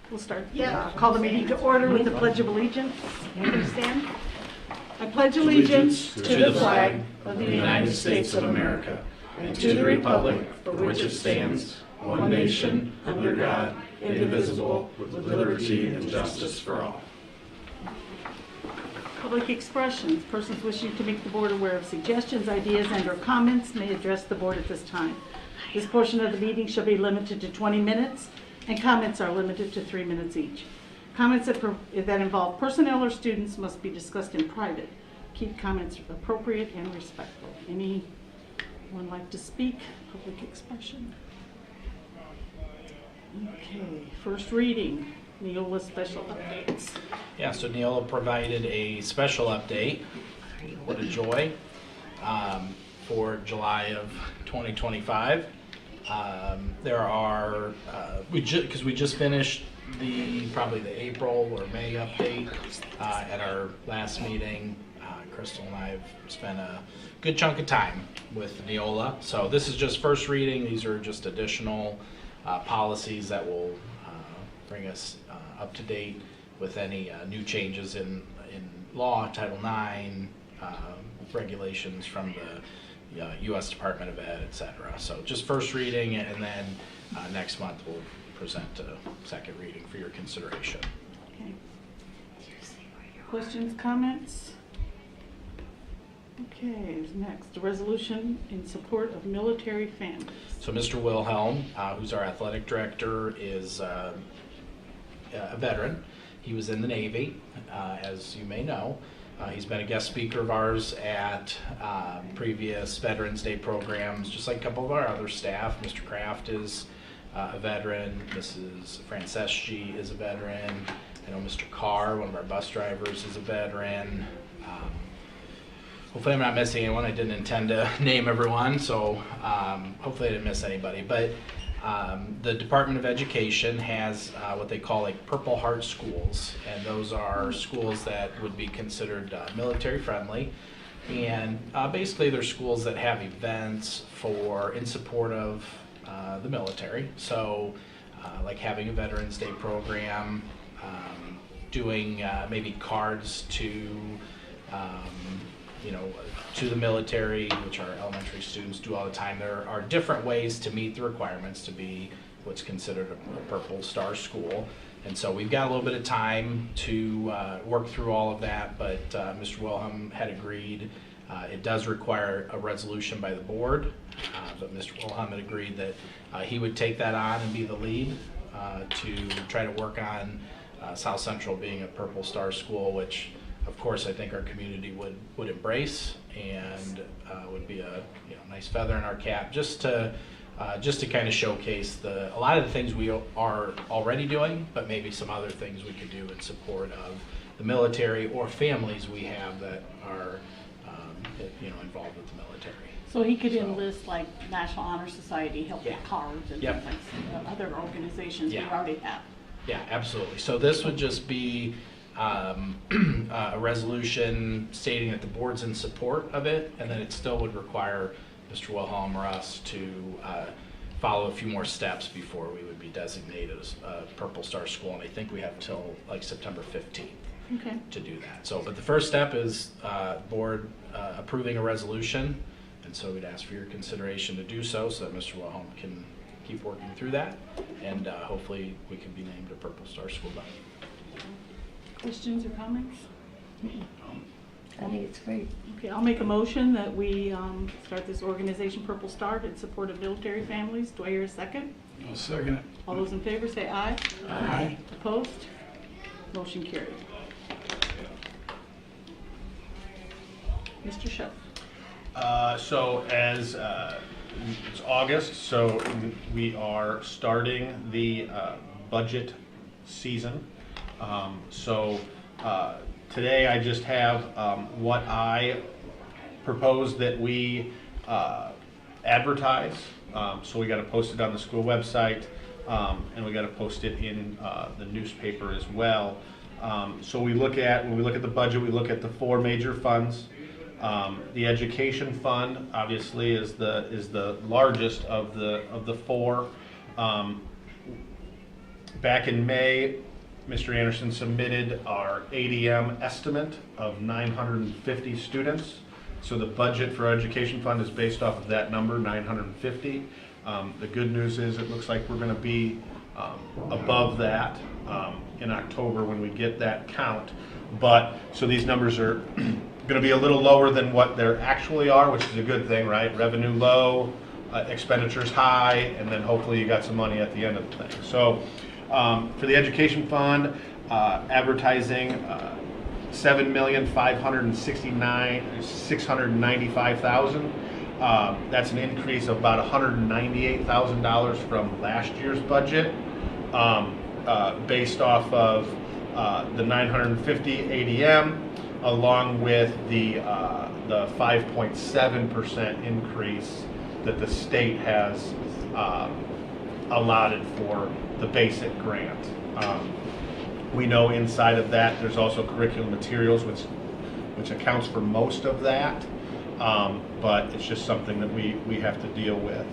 We'll start. Call the meeting to order with the Pledge of Allegiance. Please stand. I pledge allegiance to the flag of the United States of America and to the republic for which it stands, one nation, under God, indivisible, with liberty and justice for all. Public expressions. Persons wishing to make the board aware of suggestions, ideas, and/or comments may address the board at this time. This portion of the meeting shall be limited to 20 minutes, and comments are limited to 3 minutes each. Comments that involve personnel or students must be discussed in private. Keep comments appropriate and respectful. Anyone like to speak? Public expression. Okay, first reading. Neola special updates. Yeah, so Neola provided a special update, what a joy, for July of 2025. There are, because we just finished probably the April or May update at our last meeting. Crystal and I have spent a good chunk of time with Neola. So this is just first reading. These are just additional policies that will bring us up to date with any new changes in law, Title IX, regulations from the U.S. Department of Ed, etc. So just first reading, and then next month we'll present a second reading for your consideration. Okay. Questions, comments? Okay, next, a resolution in support of military families. So Mr. Wilhelm, who's our athletic director, is a veteran. He was in the Navy, as you may know. He's been a guest speaker of ours at previous Veterans Day programs, just like a couple of our other staff. Mr. Kraft is a veteran. Mrs. Franceschi is a veteran. I know Mr. Carr, one of our bus drivers, is a veteran. Hopefully I'm not missing anyone. I didn't intend to name everyone, so hopefully I didn't miss anybody. But the Department of Education has what they call like Purple Heart schools, and those are schools that would be considered military friendly. And basically they're schools that have events in support of the military. So like having a Veterans Day program, doing maybe cards to to the military, which our elementary students do all the time. There are different ways to meet the requirements to be what's considered a Purple Star school. And so we've got a little bit of time to work through all of that, but Mr. Wilhelm had agreed. It does require a resolution by the board, but Mr. Wilhelm had agreed that he would take that on and be the lead to try to work on South Central being a Purple Star school, which of course I think our community would embrace, and would be a nice feather in our cap, just to kind of showcase a lot of the things we are already doing, but maybe some other things we could do in support of the military or families we have that are involved with the military. So he could enlist like National Honor Society, help with cards and Yep. things like other organizations we Yeah. already have. Yeah, absolutely. So this would just be a resolution stating that the board's in support of it, and then it still would require Mr. Wilhelm or us to follow a few more steps before we would be designated as a Purple Star school, and I think we have till like September 15th Okay. to do that. So, but the first step is board approving a resolution, and so we'd ask for your consideration to do so that Mr. Wilhelm can keep working through that, and hopefully we can be named a Purple Star school then. Questions or comments? I think it's great. Okay, I'll make a motion that we start this organization Purple Star in support of military families. Do I hear a second? I'll second it. All those in favor say aye. Aye. Opposed? Motion carried. Mr. Shuff. So as it's August, so we are starting the budget season. Today I just have what I propose that we advertise. So we got to post it on the school website, and we got to post it in the newspaper as well. So when we look at the budget, we look at the four major funds. The education fund obviously is the largest of the four. Back in May, Mr. Anderson submitted our ADM estimate of 950 students. So the budget for our education fund is based off of that number, 950. The good news is it looks like we're going to be above that in October when we get that count. But so these numbers are going to be a little lower than what they actually are, which is a good thing, right? Revenue low, expenditures high, and then hopefully you got some money at the end of the thing. So for the education fund, advertising, $7,569,695,000. That's an increase of about $198,000 from last year's budget, based off of the 950 ADM, along with the 5.7% increase that the state has allotted for the basic grant. We know inside of that there's also curriculum materials, which accounts for most of that, but it's just something that we have to deal with.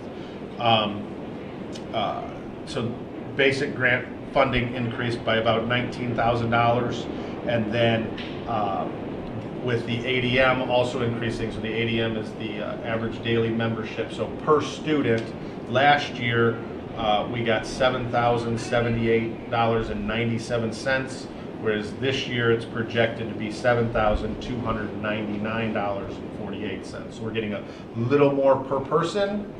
So basic grant funding increased by about $19,000, and then with the ADM also increasing, so the ADM is the average daily membership. So per student, last year we got $7,078.97, whereas this year it's projected to be $7,299.48. So we're getting a little more per person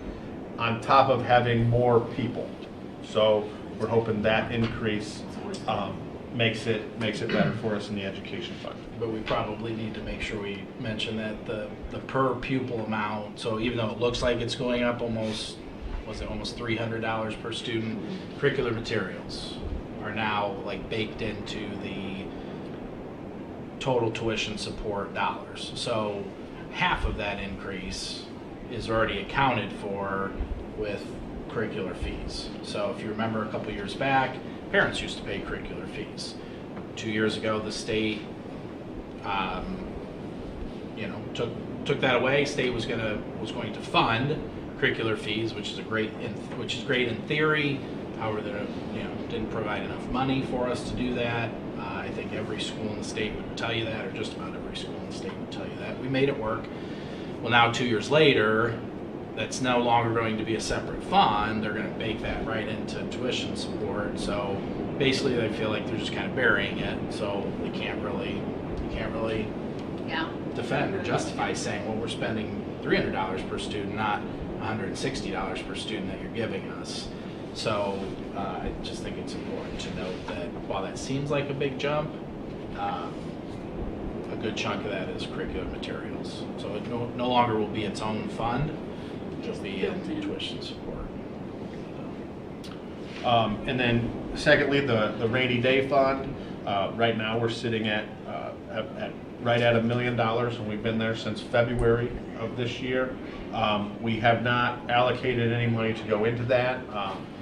on top of having more people. So we're hoping that increase makes it better for us in the education fund. But we probably need to make sure we mention that the per pupil amount, so even though it looks like it's going up almost $300 per student, curricular materials are now like baked into the total tuition support dollars. So half of that increase is already accounted for with curricular fees. So if you remember a couple years back, parents used to pay curricular fees. 2 years ago, the state, took that away. State was going to fund curricular fees, which is great in theory. However, they didn't provide enough money for us to do that. I think every school in the state would tell you that, or just about every school in the state would tell you that. We made it work. Well, now 2 years later, that's no longer going to be a separate fund. They're going to bake that right into tuition support. So basically, they feel like they're just kind of burying it. So they can't really defend or justify saying, well, we're spending $300 per student, not $160 per student that you're giving us. So I just think it's important to note that while that seems like a big jump, a good chunk of that is curricular materials. So it no longer will be its own fund. It'll be in tuition support. And then secondly, the rainy day fund. Right now we're sitting at right at $1 million, and we've been there since February of this year. We have not allocated any money to go into that.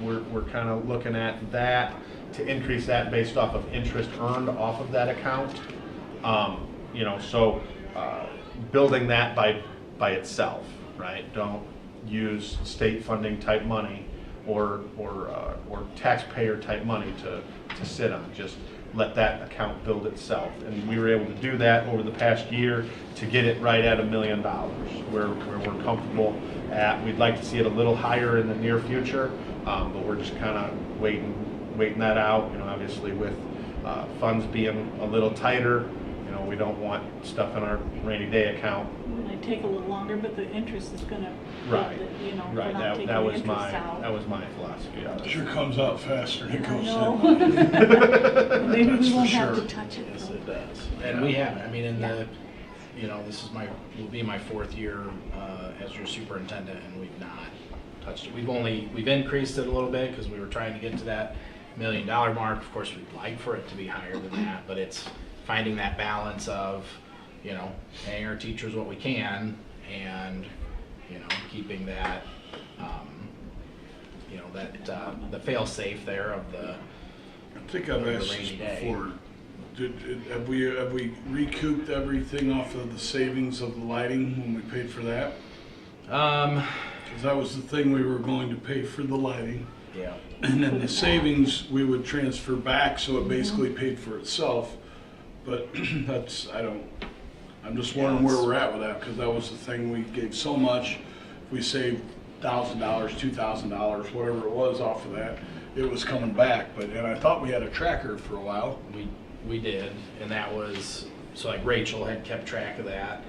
We're kind of looking at that to increase that based off of interest earned off of that account. So building that by itself, right? Don't use state funding type money or taxpayer type money to sit on. Just let that account build itself. And we were able to do that over the past year to get it right at $1 million, where we're comfortable at. We'd like to see it a little higher in the near future, but we're just kind of waiting that out. Obviously with funds being a little tighter, we don't want stuff in our rainy day account. It might take a little longer, but the interest is going to, Right. Right. That was my philosophy on it. Sure comes out faster than it goes in. Maybe That's we for won't have sure. to touch it. Yes, though. it does. And we haven't. I mean, this will be my fourth year as your superintendent, and we've not touched it. We've increased it a little bit because we were trying to get to that $1 million mark. Of course, we'd like for it to be higher than that, but it's finding that balance of, paying our teachers what we can and, keeping that, the fail safe there of the. I think I've the asked rainy this day. before. Have we recouped everything off of the savings of the lighting when we paid for that? Because that was the thing we were going to pay for the lighting. Yeah. And then the savings, we would transfer back, so it basically paid for itself. But I'm just wondering where we're at with that, because that was the thing, we gave so much. We saved $1,000, $2,000, whatever it was off of that, it was coming back. And I thought we had a tracker for a while. We did, and that was, so like Rachel had kept track of that.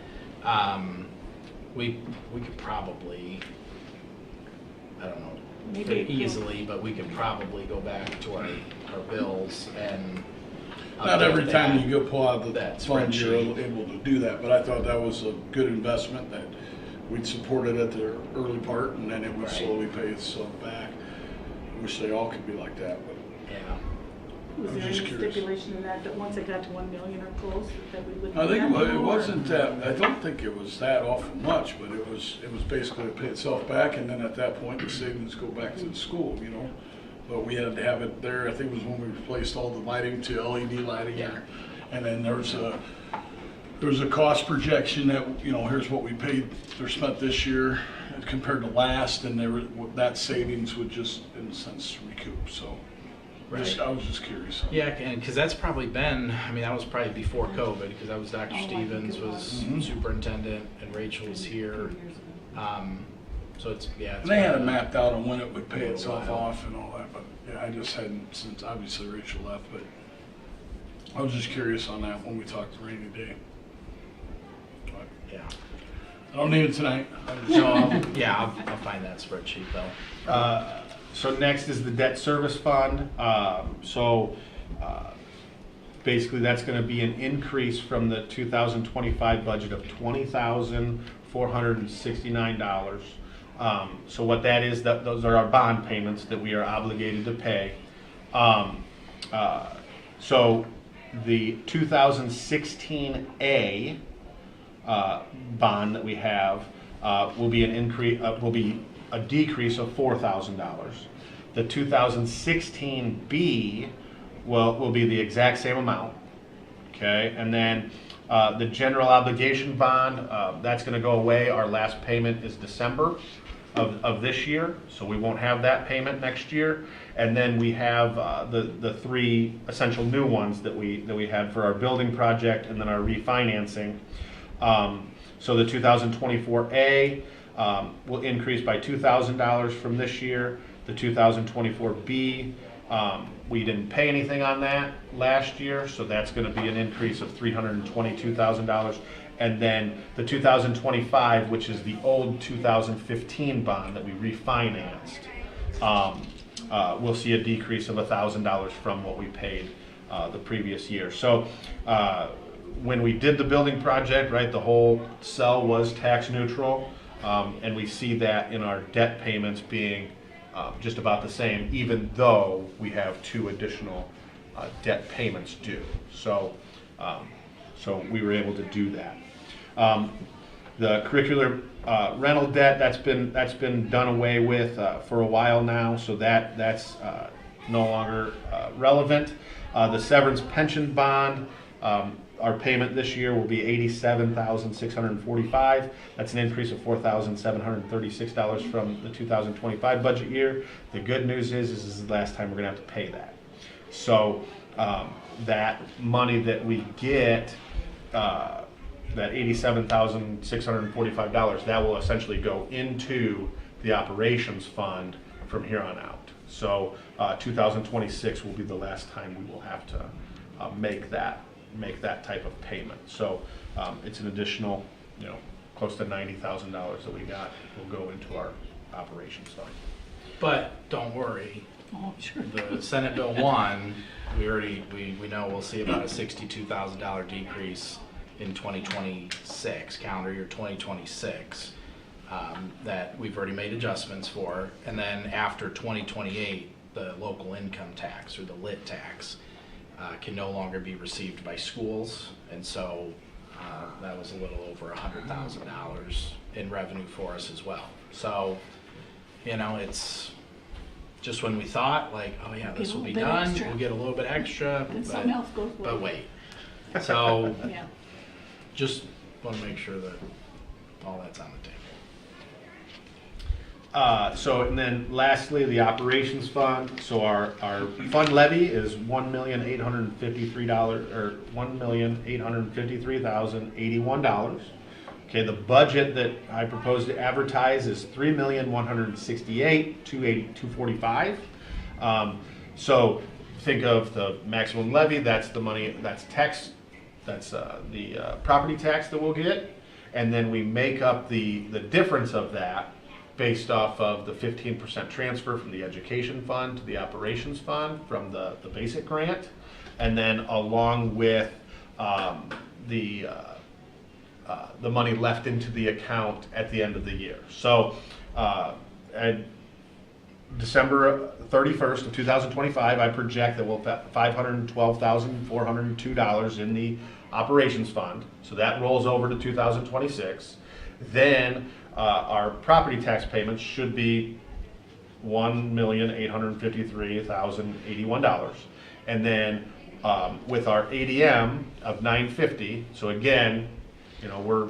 We could probably, I don't know, Maybe easily, but we could probably go back to our bills and. Not every time you go pull out the that fund, you're spreadsheet. able to do that, but I thought that was a good investment, that we'd support it at the early part, and then it would Right. slowly pay itself back. I wish they all could be like that, but Yeah. Was I'm there any just curious. stipulation in that once it got to 1 million or close, that we would? I think do that it more? wasn't that, I don't think it was that awful much, but it was basically to pay itself back, and then at that point, the savings go back to the school, you know? But we had to have it there, I think it was when we replaced all the lighting to LED lighting. Yeah. And then there was a cost projection that, you know, here's what we paid or spent this year compared to last, and that savings would just, in a sense, recoup, so. Right. I was just curious. Yeah, and because that's probably been, I mean, that was probably before COVID, because that was Dr. Oh, I think Stevens it was was. superintendent, and Rachel was here. So it's, yeah. It's And they had it been- mapped out on when it would pay A little itself while. off and all that, but yeah, I just hadn't, since obviously Rachel left, but I was just curious on that when we talked to Rainy Day. But Yeah. I don't need it tonight. So, yeah, I'll find that spreadsheet though. So next is the debt service fund. Basically, that's going to be an increase from the 2025 budget of $20,469. So what that is, those are our bond payments that we are obligated to pay. So the 2016A bond that we have will be an increase, will be a decrease of $4,000. The 2016B will be the exact same amount, okay? And then the general obligation bond, that's going to go away. Our last payment is December of this year, so we won't have that payment next year. And then we have the three essential new ones that we had for our building project and then our refinancing. So the 2024A will increase by $2,000 from this year. The 2024B, we didn't pay anything on that last year, so that's going to be an increase of $322,000. And then the 2025, which is the old 2015 bond that we refinanced, we'll see a decrease of $1,000 from what we paid the previous year. So when we did the building project, right, the whole cell was tax neutral, and we see that in our debt payments being just about the same, even though we have 2 additional debt payments due. So we were able to do that. The curricular rental debt, that's been done away with for a while now, so that's no longer relevant. The severance pension bond, our payment this year will be $87,645. That's an increase of $4,736 from the 2025 budget year. The good news is this is the last time we're going to have to pay that. So that money that we get, that $87,645, that will essentially go into the operations fund from here on out. So 2026 will be the last time we will have to make that type of payment. So it's an additional, close to $90,000 that we got will go into our operations fund. But don't worry, Oh, sure. the Senate Bill 1, we know we'll see about a $62,000 decrease in 2026, calendar year 2026, that we've already made adjustments for. And then after 2028, the local income tax, or the lit tax, can no longer be received by schools. And so that was a little over $100,000 in revenue for us as well. So, it's just when we thought, like, oh yeah, this will be Get a little bit done, extra. we'll get a little bit extra, Then something else goes wrong. but wait. So Yeah. just want to make sure that all that's on the So, and then lastly, the operations fund. So our fund levy is $1,853,000, or $1,853,081. Okay, the budget that I propose to advertise is $3,168,245. So think of the maximum levy, that's the money, that's tax, that's the property tax that we'll get. And then we make up the difference of that based off of the 15% transfer from the education fund to the operations fund from the basic grant. And then along with the money left into the account at the end of the year. So at December 31st of 2025, I project that we'll have $512,402 in the operations fund. So that rolls over to 2026. Then our property tax payments should be $1,853,081. And then with our ADM of 950, so again, you know, we're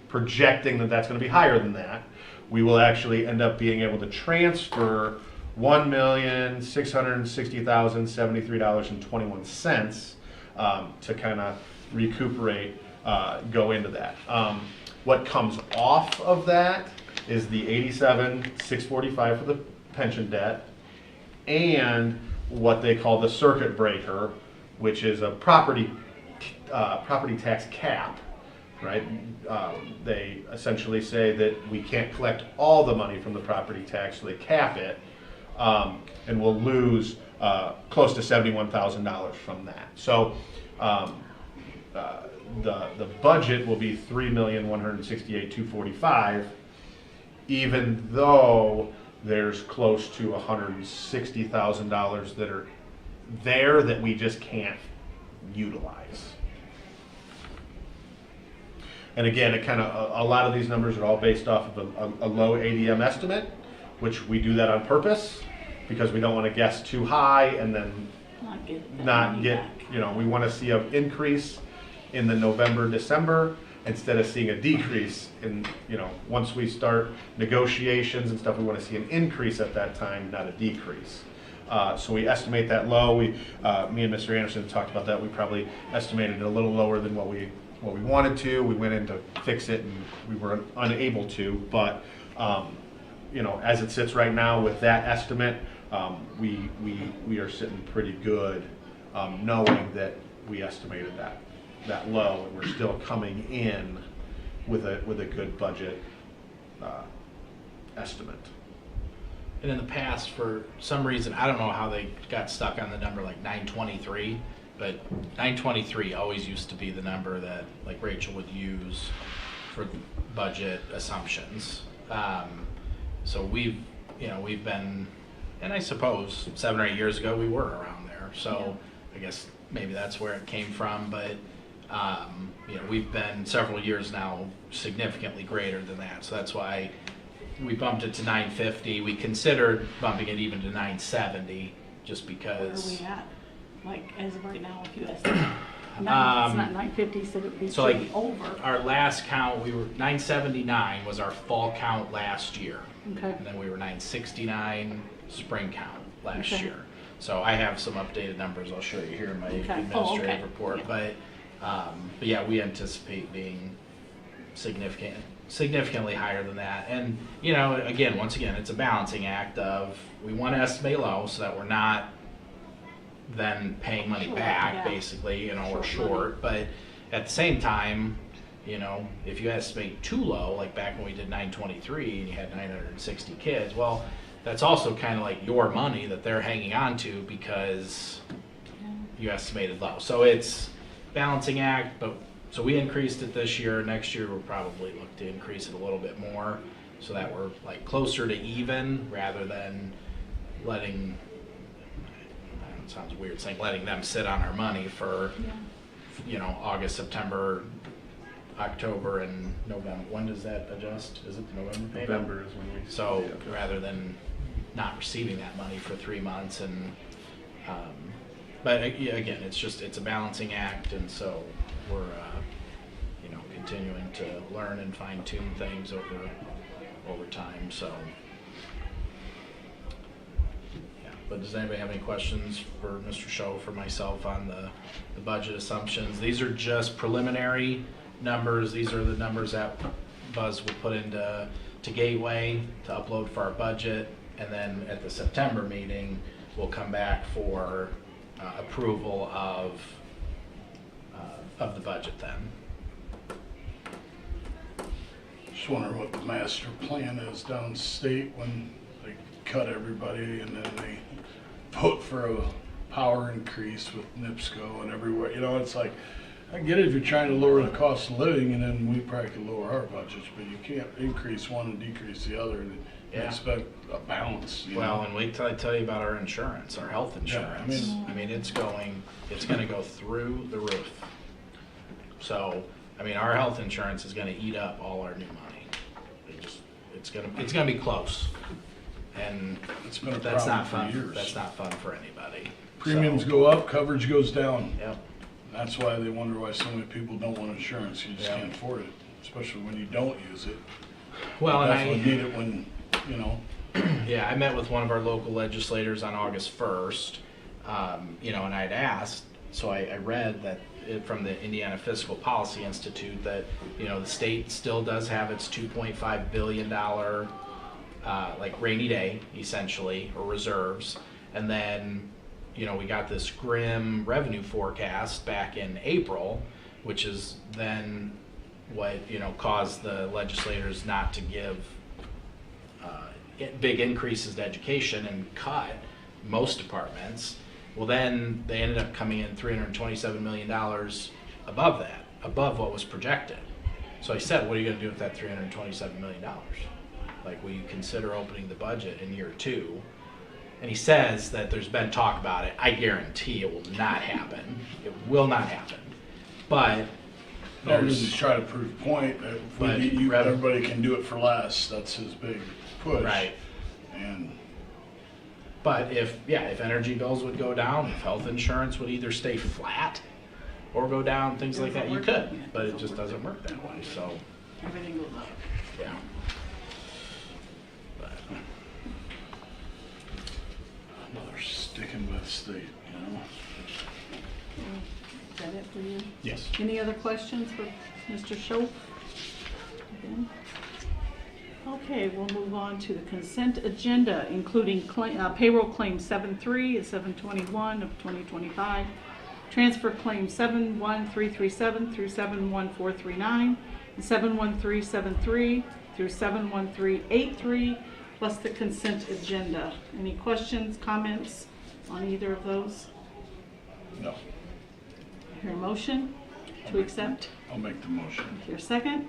projecting that that's going to be higher than that. We will actually end up being able to transfer $1,660,073.21 to kind of recuperate, go into that. What comes off of that is the $87,645 for the pension debt, and what they call the circuit breaker, which is a property tax cap. Right? They essentially say that we can't collect all the money from the property tax, so they cap it, and we'll lose close to $71,000 from that. So the budget will be $3,168,245, even though there's close to $160,000 that are there that we just can't utilize. And again, it kind of, a lot of these numbers are all based off of a low ADM estimate, which we do that on purpose because we don't want to guess too high and then not get, you know, we want to see an increase in the November, December instead of seeing a decrease in, you know, once we start negotiations and stuff, we want to see an increase at that time, not a decrease. So we estimate that low. Me and Mr. Anderson talked about that. We probably estimated it a little lower than what we wanted to. We went in to fix it and we were unable to, but you know, as it sits right now with that estimate, we are sitting pretty good, knowing that we estimated that low, and we're still coming in with a good budget estimate. And in the past, for some reason, I don't know how they got stuck on the number like 923, but 923 always used to be the number that like Rachel would use for budget assumptions. So we've been, and I suppose 7 or 8 years ago we were around there. So I guess maybe that's where it came from, but you know, we've been several years now significantly greater than that. So that's why we bumped it to 950. We considered bumping it even to 970 just because. Where are we at? Like, as of right now, if you estimate. It's not 950, so it would be So should like be over. our last count, we were 979 was our fall count last year. Okay. And then we were 969 spring count last Okay. year. So I have some updated numbers I'll show you here in my Okay. administrative okay. report. Yeah. But yeah, we anticipate being significantly higher than that. And you know, once again, it's a balancing act of we want to estimate low so that we're not then paying money Short, back, yeah. basically, you know, we're Short money. short. But at the same time, you know, if you estimate too low, like back when we did 923 and you had 960 kids, well, that's also kind of like your money that they're hanging on to because you estimated low. So it's balancing act, but so we increased it this year. Next year we'll probably look to increase it a little bit more so that we're like closer to even rather than letting, it sounds weird saying letting them sit on our money for, you know, August, September, October, and November. When does that adjust? Is it the November payment? November is when we. So rather than not receiving that money for 3 months and, but again, it's a balancing act, and so we're, you know, continuing to learn and fine tune things over over time, so. Yeah, but does anybody have any questions for Mr. Show, for myself on the budget assumptions? These are just preliminary numbers. These are the numbers that Buzz will put into Gateway to upload for our budget, and then at the September meeting, we'll come back for approval of the budget then. Just wondering what the master plan is downstate when they cut everybody and then they vote for a power increase with NIPSCO and everywhere. You know, it's like, I get it if you're trying to lower the cost of living, and then we probably could lower our budgets, but you can't increase one and decrease the other and Yeah. expect a balance, you Well, know? and wait till I tell you about our insurance, our health insurance. Yeah, I mean, it's gonna go through the roof. So, I mean, our health insurance is gonna eat up all our new money. It's gonna be close. And It's been a that's problem not for fun. years. That's not fun for anybody. Premiums So, go up, coverage goes down. Yep. That's why they wonder why so many people don't want insurance. You just Yeah. can't afford it, especially when you don't use it. Well, You and definitely need it when, you know. Yeah, I met with one of our local legislators on August 1st, you know, and I'd asked, so I read that from the Indiana Fiscal Policy Institute that, you know, the state still does have its $2.5 billion like rainy day, essentially, or reserves. And then, you know, we got this grim revenue forecast back in April, which is then what, you know, caused the legislators not to give big increases to education and cut most departments. Well, then they ended up coming in $327 million above that, above what was projected. So I said, what are you going to do with that $327 million? Like, will you consider opening the budget in year 2? And he says that there's been talk about it. I guarantee it will not happen. It will not happen. But They're there's, just trying to prove a point that if we But get you, rev- everybody can do it for less. That's his big push. right. And But if energy bills would go down, if health insurance would either stay flat or go down, things like that, you could. But it just doesn't work that way, so, Everything goes up. yeah. But, another sticking with the state, you know. Is that it for you? yes. Any other questions for Mr. Schoaf? Again? Okay, we'll move on to the consent agenda, including payroll claim 7-3 and 721 of 2025, transfer claim 71337 through 71439, and 71373 through 71383, plus the consent agenda. Any questions, comments on either of those? No, Hear a motion to accept? I'll make the motion. Hear a second?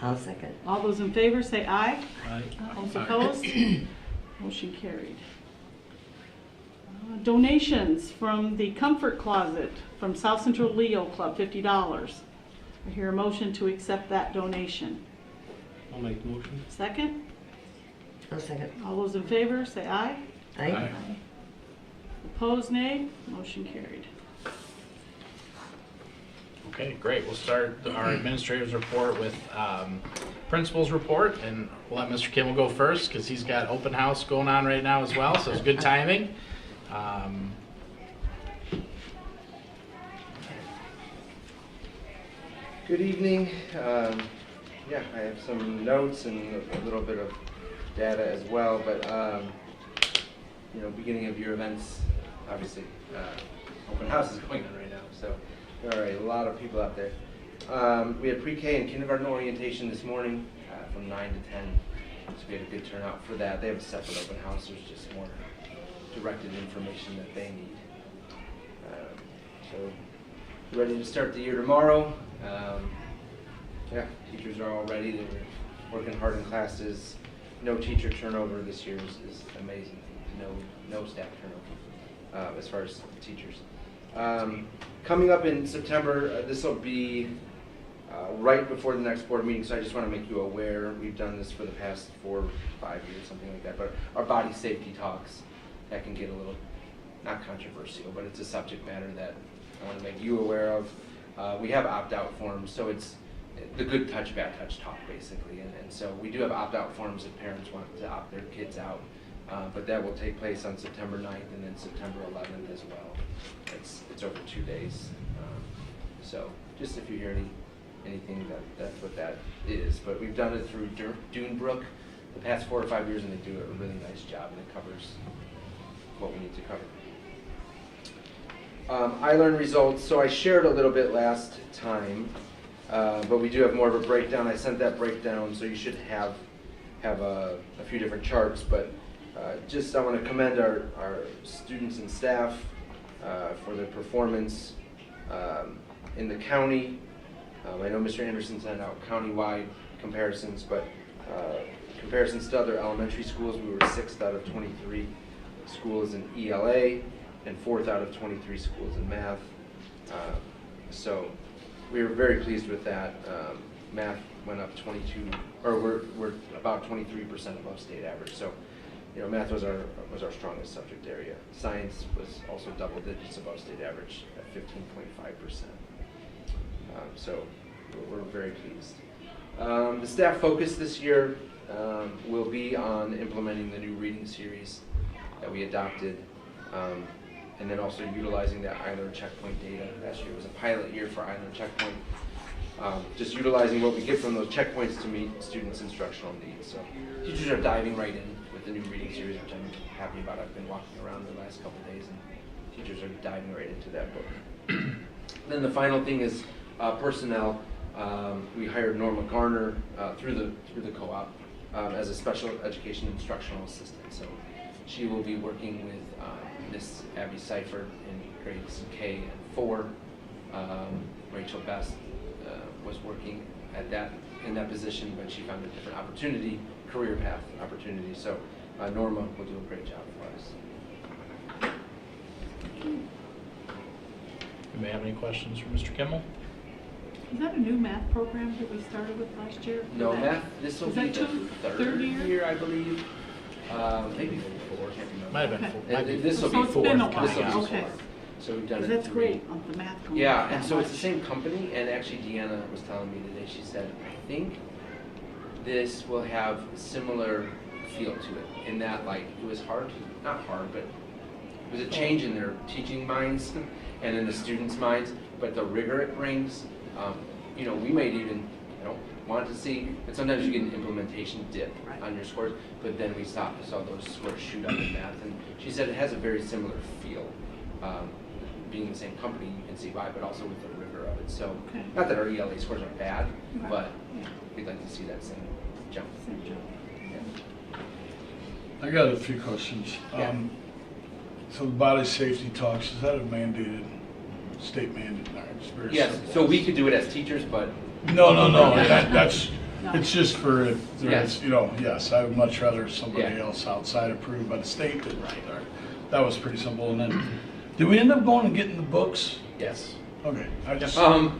I'll second. All those in favor say aye. Aye. All opposed? Motion carried. Donations from the Comfort Closet from South Central Leo Club, $50. I hear a motion to accept that donation. I'll make the motion. Second? I'll second. All those in favor say aye. Aye. Opposed, nay. Motion carried. Okay, great. We'll start our administrator's report with principal's report, and we'll let Mr. Kimmel go first because he's got open house going on right now as well, so it's good timing. Good evening. Yeah, I have some notes and a little bit of data as well, but you know, beginning of year events, obviously, open house is going on right now, so there are a lot of people out there. We had pre-K and kindergarten orientation this morning from 9 to 10, so we had a good turnout for that. They have a separate open house, there's just more directed information that they need. So, ready to start the year tomorrow. Yeah, teachers are all ready. They're working hard in classes. No teacher turnover this year is amazing. No staff turnover as far as teachers. Coming up in September, this will be right before the next board meeting, so I just want to make you aware. We've done this for the past 4 or 5 years, something like that, but our body safety talks, that can get a little, not controversial, but it's a subject matter that I want to make you aware of. We have opt-out forms, so it's the good touch, bad touch talk, basically. And so we do have opt-out forms if parents want to opt their kids out. But that will take place on September 9th and then September 11th as well. It's over 2 days. So just if you hear anything, that's what that is. But we've done it through Dunebrook the past 4 or 5 years, and they do a really nice job, and it covers what we need to cover. iLearn results. So I shared a little bit last time, but we do have more of a breakdown. I sent that breakdown, so you should have a few different charts. But just I want to commend our students and staff for their performance in the county. I know Mr. Anderson sent out county-wide comparisons, but comparisons to other elementary schools, we were 6th out of 23 schools in ELA and 4th out of 23 schools in math. So we were very pleased with that. Math went up 22, or we're about 23% above state average. So, you know, math was our strongest subject area. Science was also double digits above state average at 15.5%. So we're very pleased. The staff focus this year will be on implementing the new reading series that we adopted, and then also utilizing that iLearn Checkpoint data. Last year was a pilot year for iLearn Checkpoint. Just utilizing what we get from those checkpoints to meet students' instructional needs. So teachers are diving right in with the new reading series, which I'm happy about. I've been walking around the last couple of days, and teachers are diving right into that book. Then the final thing is personnel. We hired Norma Garner through the co-op as a special education instructional assistant. So she will be working with Miss Abby Seifert in grades K and 4. Rachel Best was working in that position, but she found a different opportunity, career path opportunity. So Norma will do a great job for us. You may have any questions for Mr. Kimmel? Is that a new math program that we started with last year? No, That- math, this will is be that the third year? I believe. Maybe 4, can't remember. Might have been Okay. 4. Might be This will So be it's 4. been a This will be while, 4. okay. So we've done it That's 3. great, on the math going Yeah, up and that so it's the much. same company, and actually Deanna was telling me today, she said, I think this will have similar feel to it, in that, like, it was hard, not hard, but it was a change in their teaching minds and in the students' minds, but the rigor it brings, you know, we might even, want to see, but sometimes you get an implementation dip Right. on your scores, but then we saw those scores shoot up in math, and she said it has a very similar feel. Being the same company, you can see why, but also with the rigor of it. So, Okay. not that our ELA scores are bad, Right. but Yeah. we'd like to see that same jump. Same job. I got a few questions. Yeah. So the body safety talks, is that a mandated, state mandate? No, it's very Yes, simple. so we could do it as teachers, but No, that's, No. it's just for, if Yes. there's, yes, I would much rather somebody Yeah. else outside approved by the state did right there. That was pretty simple, and then, did we end up going and getting the books? Yes. Okay, I just, I'll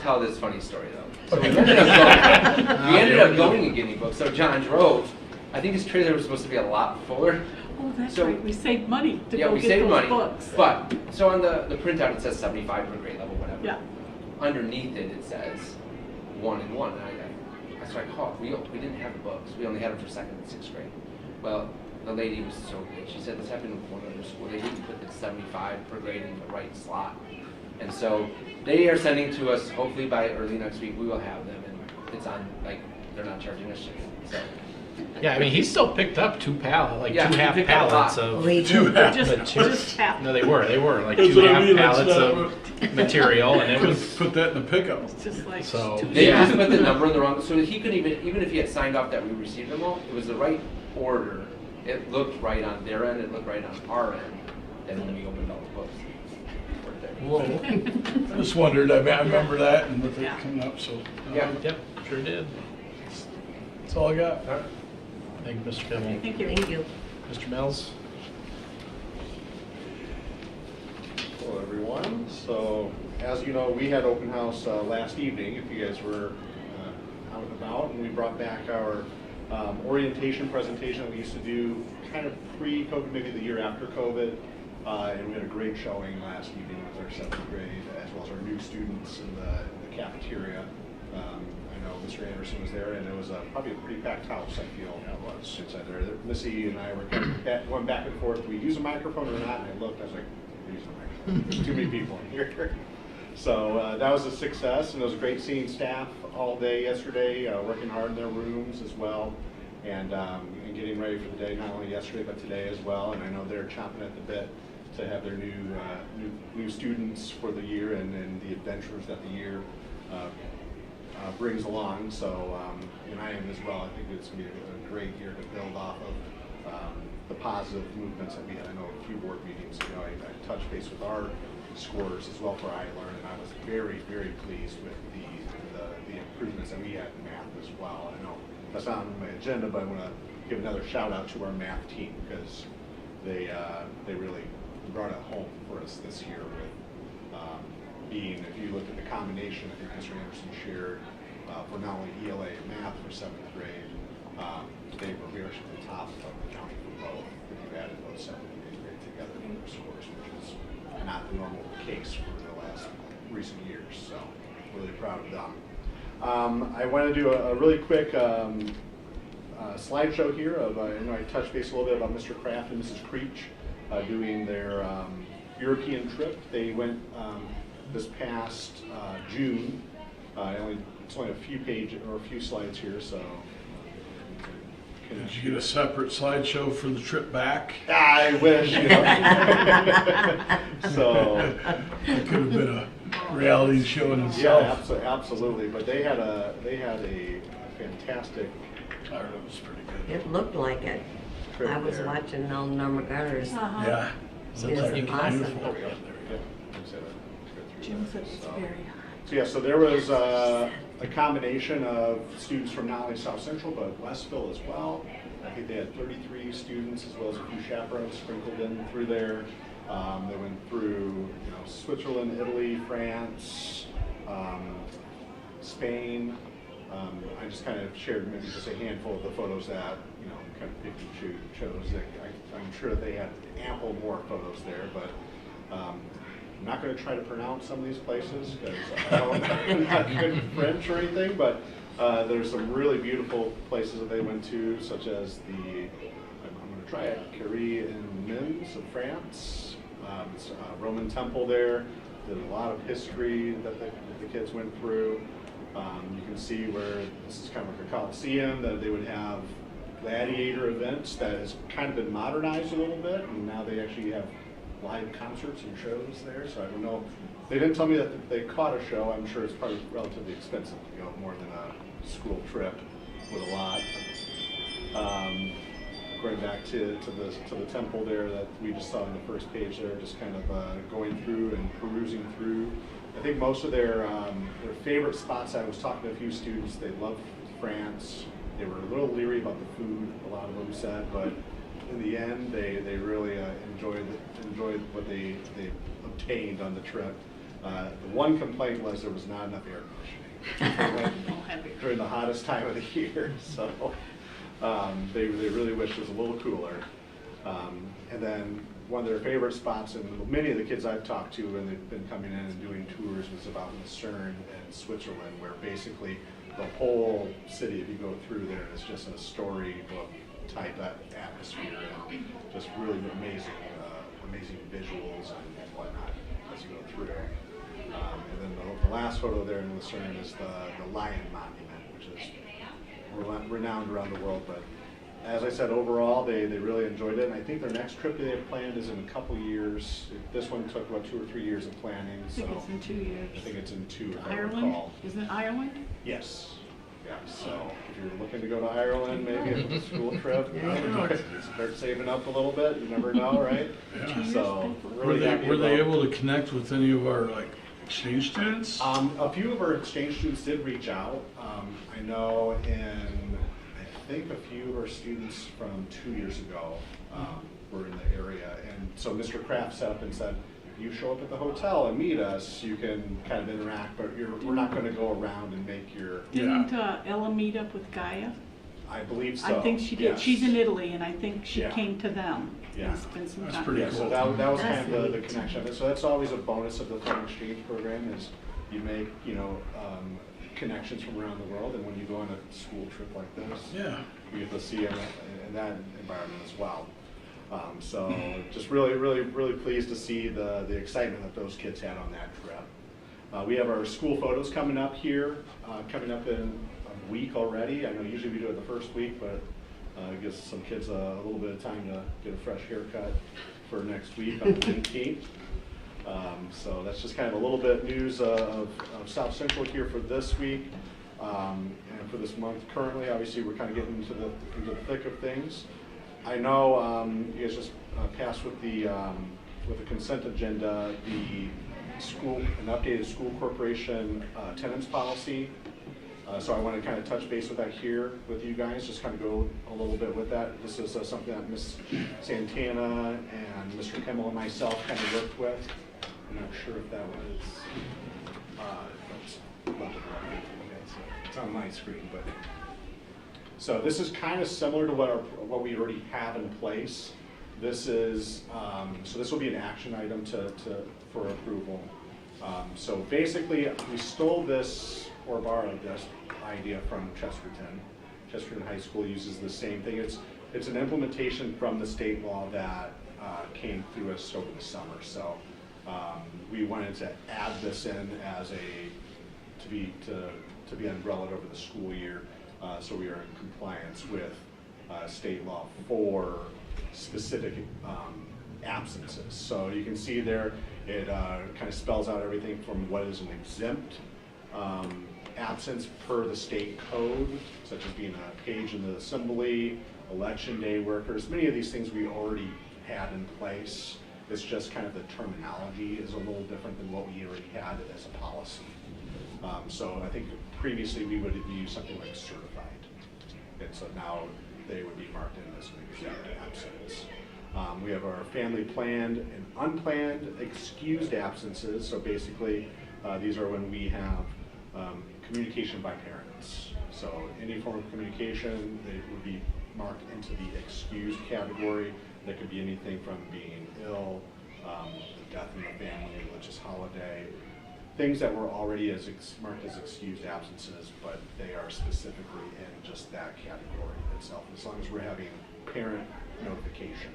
tell this funny story though. So Okay. we ended up going and getting books. So John drove. I think his trailer was supposed to be a lot fuller. Oh, that's So- right, we saved money to Yeah, go we get saved those money. books. But, so on the printout it says 75 per grade level, whatever. Yeah, Underneath it says 1 and 1. And so I called. We didn't have the books. We only had them for 2nd and 6th grade. Well, the lady was so good. She said this happened with one other school. They didn't put the 75 per grade in the right slot. And so they are sending to us, hopefully by early next week, we will have them. And it's on, like, they're not charging us shipping. So, Yeah, I mean, he still picked up 2 Yeah, he half picked up a pallets lot. of. We two do. half. just half. No, they were like That's 2 what I half mean, that's pallets not of material, and it Put was. put that in the pickup. It's just like. So- two- they Yeah. just put the number in the wrong, so he couldn't even if he had signed off that we received them all, it was the right order. It looked right on their end, it looked right on our end, and when we opened all the books, it worked there. I just wondered, I remember that and with it Yeah. coming up, so. Yeah. Yep, sure did. That's all I got. Thank you, Mr. Kimmel. Thank you. Thank you. Mr. Mills? Hello, everyone. So, as you know, we had open house last evening, if you guys were out and about, and we brought back our orientation presentation that we used to do kind of pre-COVID, maybe the year after COVID, and we had a great showing last evening with our 7th grade, as well as our new students in the cafeteria. I know Mr. Anderson was there, and it was probably a pretty packed house, I feel. Yeah, it was. Inside there. Missy and I were kind of going back and forth. Do we use a microphone or not? And I looked, I was like, we're using a microphone. There's too many people in here. So that was a success, and it was great seeing staff all day yesterday, working hard in their rooms as well, and getting ready for the day, not only yesterday, but today as well. And I know they're chomping at the bit to have their new students for the year and the adventures that the year brings along. So, and I am as well. I think it's going to be a great year to build off of the positive movements that we had. I know a few board meetings ago, I touched base with our scores as well for iLearn, and I was very, very pleased with the improvements that we had in math as well. I know that's not on my agenda, but I want to give another shout out to our math team because they really brought it home for us this year with being, if you look at the combination, I think Mr. Anderson shared for not only ELA and math for 7th grade, they were very at the top of the county for both. If you added both 7th and 8th grade together in their scores, which is not the normal case for the last recent years. So really proud of them. I want to do a really quick slideshow here of, I know I touched base a little bit about Mr. Kraft and Mrs. Creech doing their European trip. They went this past June. It's only a few pages or a few slides here, so. Did you get a separate slideshow for the trip back? I wish, you know. So. It could have been a reality show in itself. Yeah, absolutely. But they had a fantastic I heard it was pretty good. It looked like it. trip I was there. watching on Norma Gunners. Yeah. It's Looks like it's awesome. beautiful. Yeah, I'd say that. Jim said it's So- very high. So yeah, so there was a combination of students from not only South Central, but Westville as well. I think they had 33 students as well as a few chaperones sprinkled in through there. They went through, Switzerland, Italy, France, Spain. I just kind of shared maybe just a handful of the photos that, kind of picked and chose. I'm sure they had ample more photos there, but I'm not going to try to pronounce some of these places because I'm not good at French or anything, but there's some really beautiful places that they went to, such as I'm going to try it, Curie in Nimes of France. It's a Roman temple there. There's a lot of history that the kids went through. You can see where this is kind of like a Coliseum, that they would have gladiator events that has kind of been modernized a little bit, and now they actually have live concerts and shows there. So I don't know. They didn't tell me that they caught a show. I'm sure it's probably relatively expensive to go, more than a school trip with a lot. Going back to the temple there that we just saw on the first page there, just kind of going through and perusing through. I think most of their favorite spots, I was talking to a few students, they loved France. They were a little leery about the food, a lot of them said, but in the end, they really enjoyed what they obtained on the trip. The one complaint was there was not enough air conditioning during the hottest time of the year, so they really wish it was a little cooler. And then one of their favorite spots, and many of the kids I've talked to when they've been coming in and doing tours, was about Lucerne and Switzerland, where basically the whole city, if you go through there, is just a storybook type atmosphere and just really amazing visuals and whatnot as you go through. And then the last photo there in Lucerne is the Lion Monument, which is renowned around the world. But as I said, overall, they really enjoyed it. And I think their next trip they have planned is in a couple years. This one took about 2 or 3 years of planning. I think it's in 2 years. I think it's in 2, if I Ireland? recall. Isn't it Ireland? Yes. Yeah, so if you're looking to go to Ireland, maybe for a school trip, start saving up a little bit. You never know, right? Yeah. So Were really they, happy were they about- able to connect with any of our exchange students? A few of our exchange students did reach out. I know, and I think a few of our students from 2 years ago were in the area. And so Mr. Kraft set up and said, if you show up at the hotel and meet us, you can kind of interact, but we're not going to go around and make your, Didn't Ella meet up with Gaia? I believe so. I think she did. Yes. She's in Italy, and I think she Yeah. came to them Yeah. and spent some That's time. pretty Yeah, cool. so that was That's kind of the neat. connection of it. So that's always a bonus of the foreign exchange program is you make, connections from around the world, and when you go on a school trip like this, Yeah. you get to see them in that environment as well. So just really pleased to see the excitement that those kids had on that trip. We have our school photos coming up here, coming up in a week already. I know usually we do it the first week, but it gives some kids a little bit of time to get a fresh haircut for next week on the 19th. So that's just kind of a little bit news of South Central here for this week and for this month. Currently, obviously, we're kind of getting into the thick of things. I know you guys just passed with the consent agenda an updated school corporation attendance policy. So I want to kind of touch base with that here with you guys, just kind of go a little bit with that. This is something that Ms. Santana and Mr. Kimmel and myself kind of worked with. I'm not sure if that was, it's on my screen, but. So this is kind of similar to what we already have in place. This is, so this will be an action item for approval. So basically, we stole this or borrowed this idea from Chesterton. Chesterton High School uses the same thing. It's an implementation from the state law that came through us over the summer. So we wanted to add this in as to be umbrellaed over the school year. So we are in compliance with state law for specific absences. So you can see there, it kind of spells out everything from what is an exempt absence per the state code, such as being a page in the assembly, election day workers. Many of these things we already had in place. It's just kind of the terminology is a little different than what we already had as a policy. So I think previously we would use something like certified. And so now they would be marked in as an exempt absence. We have our family planned and unplanned excused absences. So basically, these are when we have communication by parents. So any form of communication, they would be marked into the excused category. That could be anything from being ill, death in the family, religious holiday, things that were already marked as excused absences, but they are specifically in just that category itself, as long as we're having parent notification.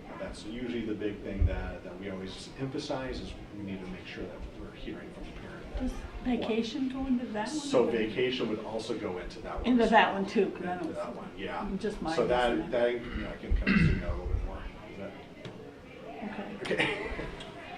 Now, that's usually the big thing that we always emphasize is we need to make sure that we're hearing from the parent. Does vacation go into that one? So vacation would also go into that one. Into that one too, 'cause I Into don't- that one, yeah. Just mine, So that, isn't it? I can kind of zoom out a little bit more. Is Okay. that, okay.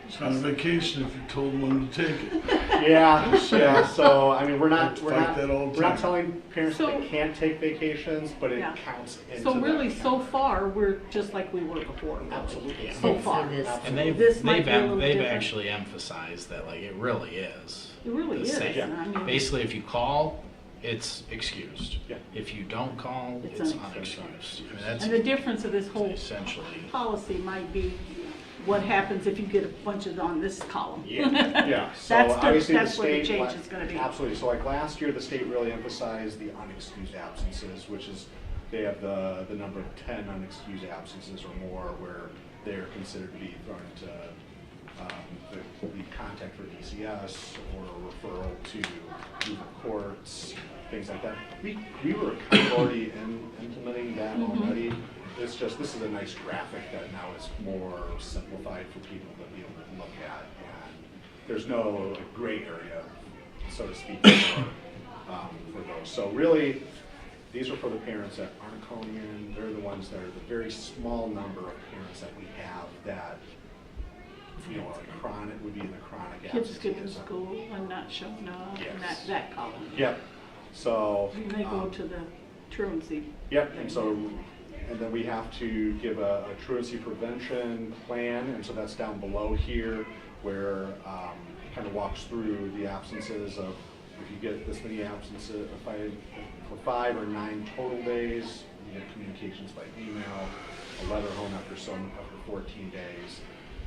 It's not a vacation if you told them to take it. Yeah, so, I mean, we're not Fight that all the time. telling parents So- they can't take vacations, but it Yeah. counts into So that really, so count. far, we're just like we were before. Absolutely. So far. So this- And they've This might be a little they've different. actually emphasized that like it really is. It really the is. same. I mean, Basically, if you call, it's excused. Yeah. If you don't call, It's it's unexcused. unexcused. I mean, that's And the difference of this whole essentially. policy might be what happens if you get a bunch of on this column. Yeah, so That's the- obviously the that's where the state, change is gonna be. absolutely, so like last year, the state really emphasized the unexcused absences, which is, they have the number of 10 unexcused absences or more where they're considered to be thrown into the contact for DCS or a referral to juvenile courts, things like that. We were kind of already implementing that already. It's just, this is a nice graphic that now is more simplified for people to be able to look at. And there's no gray area, so to speak, for those. So really, these are for the parents that aren't calling in. They're the ones that are the very small number of parents that we have that, you know, a chronic would be in the chronic Kids skipping absences. school and not showing up, and Yes. that column. Yep, so. And they go to the truancy. Yep, and so, and then we have to give a truancy prevention plan, and so that's down below here, where it kind of walks through the absences of, if you get this many absences, for 5 or 9 total days, you get communications by email, a letter home after 14 days,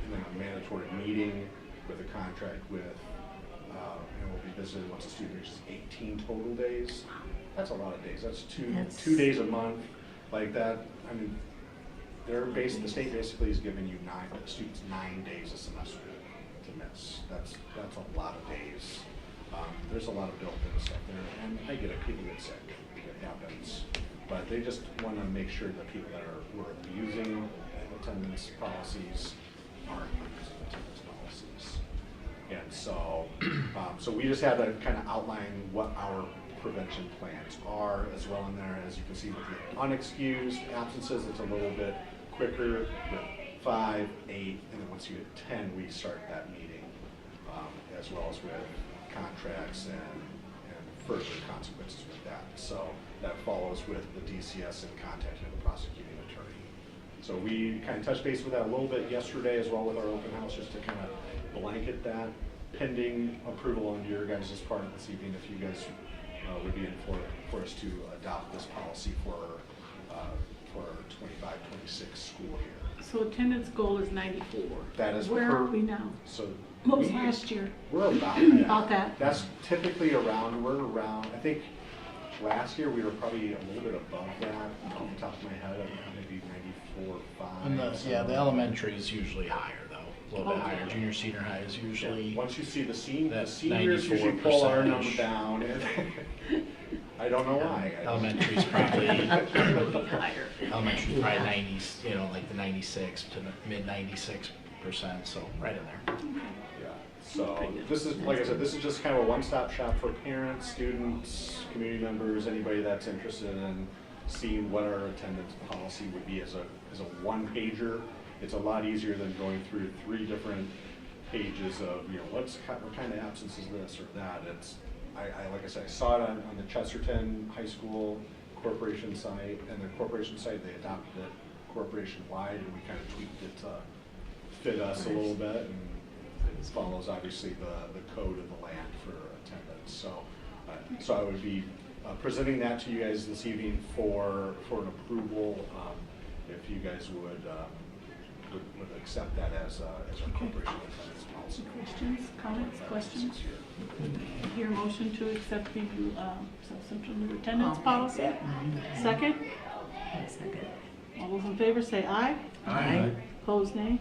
and then a mandatory meeting with a contract with, and we'll be visited once a student reaches 18 total days. That's a lot of days. That's two days a month, like that. I mean, the state basically is giving you students 9 days a semester to miss. That's a lot of days. There's a lot of built-in stuff there, and I get it, people get sick, it happens. But they just want to make sure that people that were abusing attendance policies aren't abusing attendance policies. And so, so we just had to kind of outline what our prevention plans are as well in there. As you can see with the unexcused absences, it's a little bit quicker with 5, 8, and then once you hit 10, we start that meeting, as well as with contracts and further consequences with that. So that follows with the DCS and contacting the prosecuting attorney. So we kind of touched base with that a little bit yesterday as well with our open house, just to kind of blanket that, pending approval on your guys' part this evening, if you guys would be in for us to adopt this policy for our 25-26 school year. So attendance goal is 94. That is Where are we now? So What was last year? we're about About that? That's typically around, we're around, I think last year we were probably a little bit above that, off the top of my head, maybe 94, 5. And the something. elementary is usually higher though, a little bit higher. Junior, senior high is usually. Yeah. Once you see the that seniors usually pull our number 94%. down, and I don't know why. Elementary's probably, Higher. elementary's probably 90s, like the 96 to mid 96%, so right in there. Yeah, so this is, like I said, this is just kind of a one-stop shop for parents, students, community members, anybody that's interested in seeing what our attendance policy would be as a one-pager. It's a lot easier than going through 3 different pages of, what kind of absence is this or that. It's, like I said, I saw it on the Chesterton High School corporation site, and the corporation site, they adopted it corporation-wide, and we kind of tweaked it to fit us a little bit, and it follows obviously the code of the land for attendance. So I would be presenting that to you guys this evening for an approval, if you guys would accept that as a corporation attendance policy. Questions, comments, questions? Your motion to accept the substantive attendance policy? Second? Second. All those in favor say aye. Aye. Opposed, nay.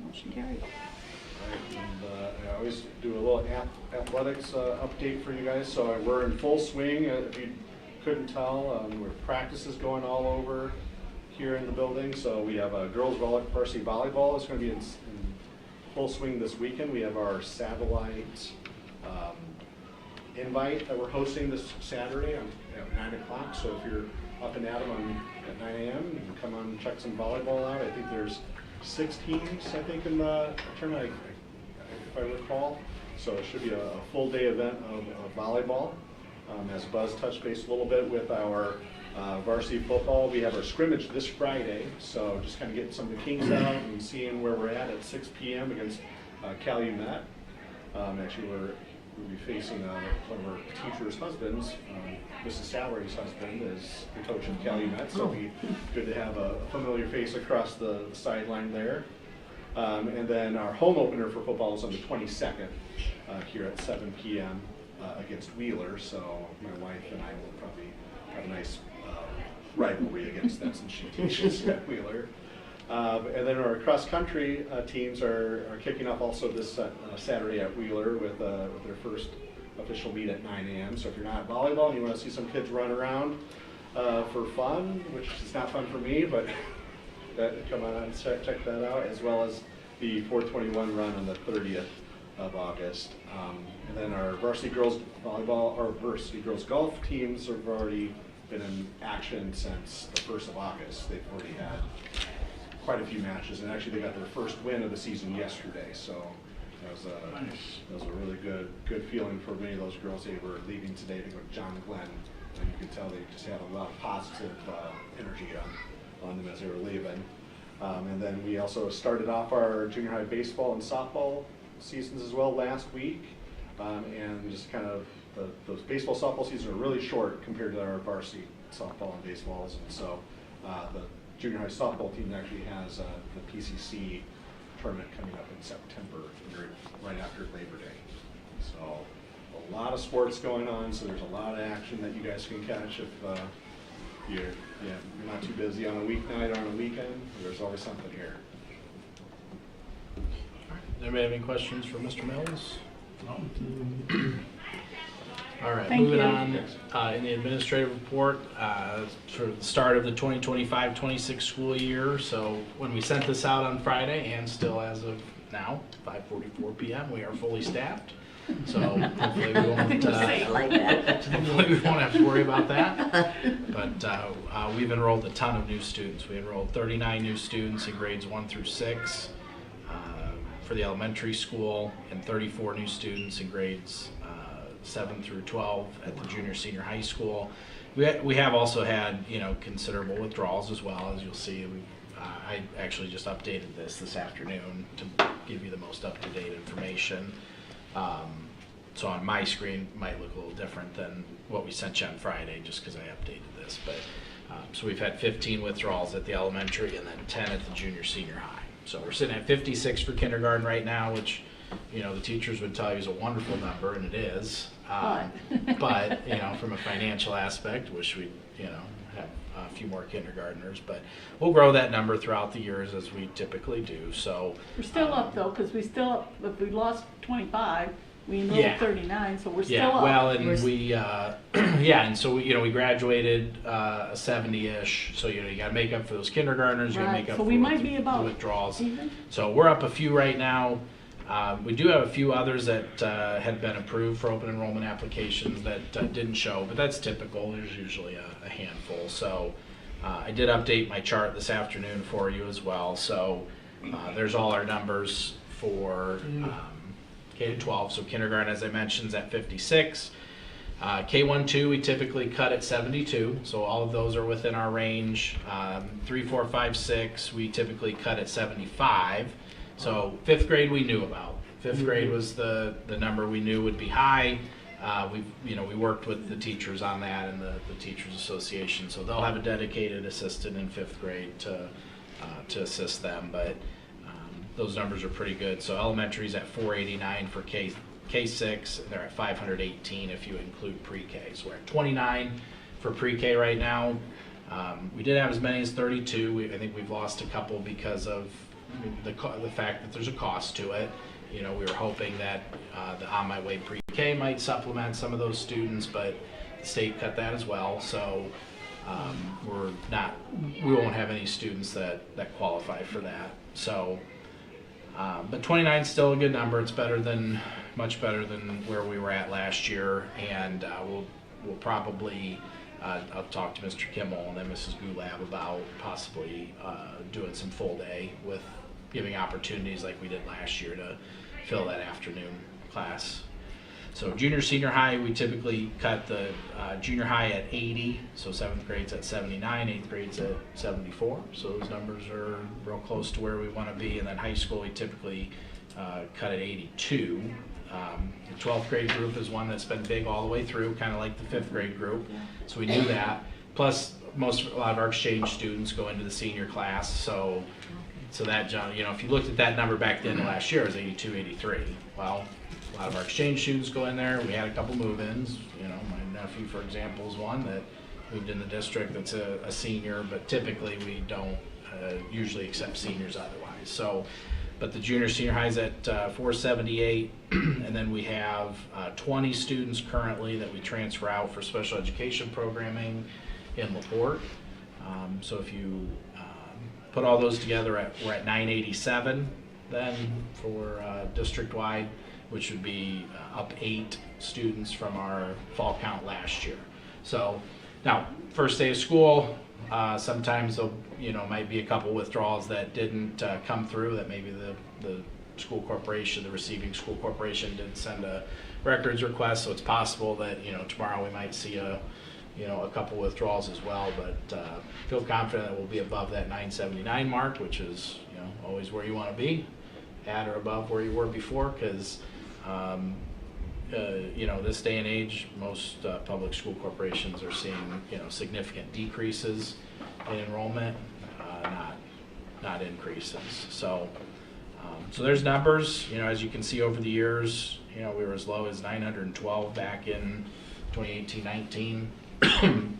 Motion carried. Right, and I always do a little athletics update for you guys. So we're in full swing. If you couldn't tell, practice is going all over here in the building. So we have a girls varsity volleyball is going to be in full swing this weekend. We have our satellite invite that we're hosting this Saturday at 9 o'clock. So if you're up and at them at 9 a.m., you can come on and check some volleyball out. I think there's 6 teams, I think, in the tournament, if I recall. So it should be a full day event of volleyball. As Buzz touched base a little bit with our varsity football, we have our scrimmage this Friday. So just kind of getting some of the kinks out and seeing where we're at 6 p.m. against Calumet. Actually, we'll be facing one of our teacher's husbands. Mrs. Salary's husband is the coach of Calumet, so it'll be good to have a familiar face across the sideline there. And then our home opener for football is on the 22nd here at 7 p.m. Against Wheeler. So my wife and I will probably have a nice rivalry against them since she teaches at Wheeler. And then our cross-country teams are kicking off also this Saturday at Wheeler with their first official meet at 9 a.m. So if you're not at volleyball and you want to see some kids run around for fun, which is not fun for me, but come on and check that out, as well as the 421 run on the 30th of August. And then our varsity girls volleyball or varsity girls golf teams have already been in action since the 1st of August. They've already had quite a few matches, and actually they got their first win of the season yesterday. So that was a really good feeling for many of those girls. They were leaving today to go to John Glenn, and you could tell they just had a lot of positive energy on them as they were leaving. And then we also started off our junior high baseball and softball seasons as well last week. And just kind of those baseball softball seasons are really short compared to our varsity softball and baseballs. And so the junior high softball team actually has the PCC tournament coming up in September, right after Labor Day. So a lot of sports going on, so there's a lot of action that you guys can catch if you're not too busy on a weeknight or on a weekend. There's always something here. Anybody have any questions for Mr. Mills? All right, Thank moving you. on, in the administrative report, for the start of the 2025-26 school year. So when we sent this out on Friday, and still as of now, 5:44 p.m., we are fully staffed. So hopefully we won't, I like that. hopefully we won't have to worry about that. But we've enrolled a ton of new students. We enrolled 39 new students in grades 1 through 6 for the elementary school, and 34 new students in grades 7 through 12 at the junior senior high school. We have also had, you know, considerable withdrawals as well, as you'll see. I actually just updated this afternoon to give you the most up-to-date information. So on my screen it might look a little different than what we sent you on Friday, just because I updated this. But so we've had 15 withdrawals at the elementary and then 10 at the junior senior high. So we're sitting at 56 for kindergarten right now, which, you know, the teachers would tell you is a wonderful number, and it is. But you know, from a financial aspect, wish we, you know, have a few more kindergartners. But we'll grow that number throughout the years as we typically do. So We're still up though, because we still, if we lost 25, we enrolled Yeah. 39, so we're still yeah, up. well, and We're- we yeah, and so we, you know, we graduated a 70-ish. So you know, you got to make up for those kindergartners. You got to Right, make up so for we might the be about withdrawals. even. So we're up a few right now. We do have a few others that had been approved for open enrollment applications that didn't show, but that's typical. There's usually a handful. So I did update my chart this afternoon for you as well. So there's all our numbers for K-12. So kindergarten, as I mentioned, is at 56. K-1-2, we typically cut at 72, so all of those are within our range. 3, 4, 5, 6, we typically cut at 75. So 5th grade we knew about. 5th grade was the number we knew would be high. We worked with the teachers on that and the Teachers Association, so they'll have a dedicated assistant in 5th grade to assist them. But those numbers are pretty good. So elementary's at 489 for K6, they're at 518 if you include pre-K. So we're at 29 for pre-K right now. We did have as many as 32. I think we've lost a couple because of the fact that there's a cost to it. You know, we were hoping that the On My Way pre-K might supplement some of those students, but the state cut that as well. So we won't have any students that qualify for that. So, but 29 is still a good number. It's much better than where we were at last year, and we'll probably I'll talk to Mr. Kimmel and then Mrs. Gulab about possibly doing some full day with giving opportunities like we did last year to fill that afternoon class. So junior, senior high, we typically cut the junior high at 80, so 7th grade's at 79, 8th grade's at 74. So those numbers are real close to where we want to be. And then high school, we typically cut at 82. The 12th grade group is one that's been big all the way through, kind of like the 5th grade group. So we knew that. Plus, a lot of our exchange students go into the senior class. So that, you know, if you looked at that number back then last year, it was 82, 83. Well, a lot of our exchange students go in there. We had a couple move-ins. You know, my nephew, for example, is one that moved in the district that's a senior, but typically we don't usually accept seniors otherwise. So, but the junior senior high is at 478, and then we have 20 students currently that we transfer out for special education programming in LaPorte. So if you put all those together, we're at 987 then for district-wide, which would be up 8 students from our fall count last year. So now, first day of school, sometimes there might be a couple withdrawals that didn't come through, that maybe the school corporation, the receiving school corporation didn't send a records request, so it's possible that tomorrow we might see a couple withdrawals as well, but feel confident that we'll be above that 979 mark, which is always where you want to be, at or above where you were before, because this day and age, most public school corporations are seeing significant decreases in enrollment, not increases. So there's numbers. As you can see over the years, we were as low as 912 back in 2018-19.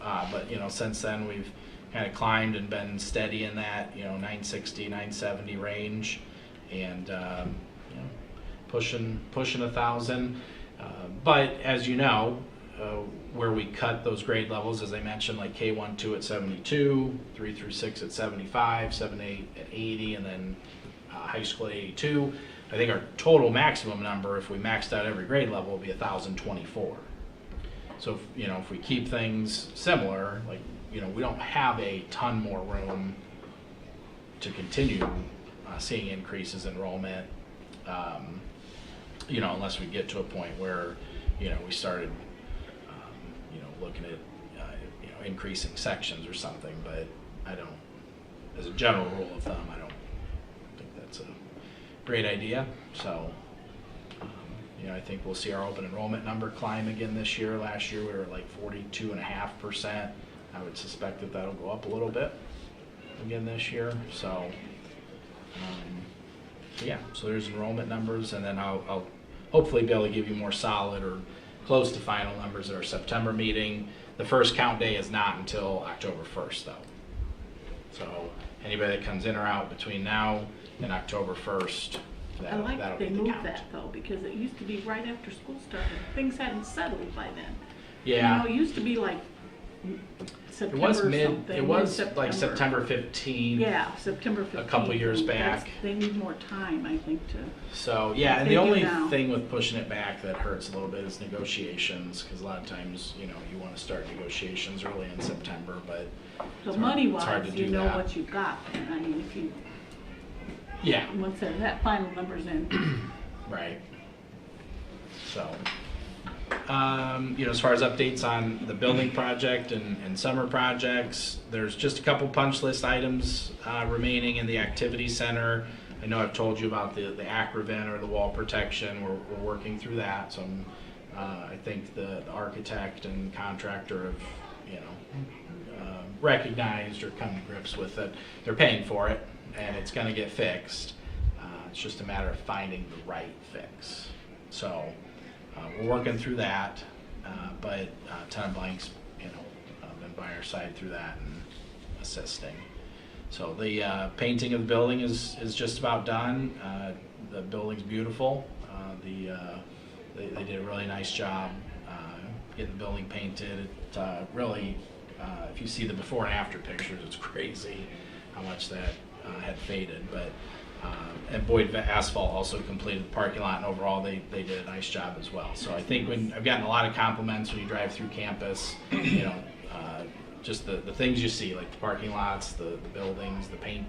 But since then we've kind of climbed and been steady in that 960, 970 range, and pushing 1,000. But as you know, where we cut those grade levels, as I mentioned, like K1, 2 at 72, 3 through 6 at 75, 7, 8 at 80, and then high school at 82. I think our total maximum number, if we maxed out every grade level, would be 1,024. So, if we keep things similar, like, we don't have a ton more room to continue seeing increases in enrollment, unless we get to a point where, we started, looking at, increasing sections or something. But I don't, as a general rule of thumb, I don't think that's a great idea. So, I think we'll see our open enrollment number climb again this year. Last year we were like 42.5%. I would suspect that that'll go up a little bit again this year. So, so there's enrollment numbers, and then I'll hopefully be able to give you more solid or close to final numbers at our September meeting. The first count day is not until October 1st, though. So anybody that comes in or out between now and October 1st, I like that'll that they be the moved count. that though, because it used to be right after school started. Things hadn't settled by then. Yeah. It used to be like It September was something. it was like September 15th. Yeah, September 15th. A couple years back. They need more time, I think, to. So, yeah, and They the do only now. thing with pushing it back that hurts a little bit is negotiations, because a lot of times, you want to start negotiations early in September, but So it's money hard to wise, do you know that. what you got. And I mean, if you, yeah, once that final number's in. right. So, as far as updates on the building project and summer projects, there's just a couple punch list items remaining in the activity center. I know I've told you about the Acrovent or the wall protection. We're working through that. So I think the architect and contractor have, recognized or come to grips with it. They're paying for it, and it's going to get fixed. It's just a matter of finding the right fix. So we're working through that, but Tenant Blank's, been by our side through that and assisting. So the painting of the building is just about done. The building's beautiful. They did a really nice job getting the building painted. It really, if you see the before and after pictures, it's crazy how much that had faded. But and Boyd Asphalt also completed the parking lot, and overall they did a nice job as well. So I think I've gotten a lot of compliments when you drive through campus, just the things you see, like the parking lots, the buildings, the paint,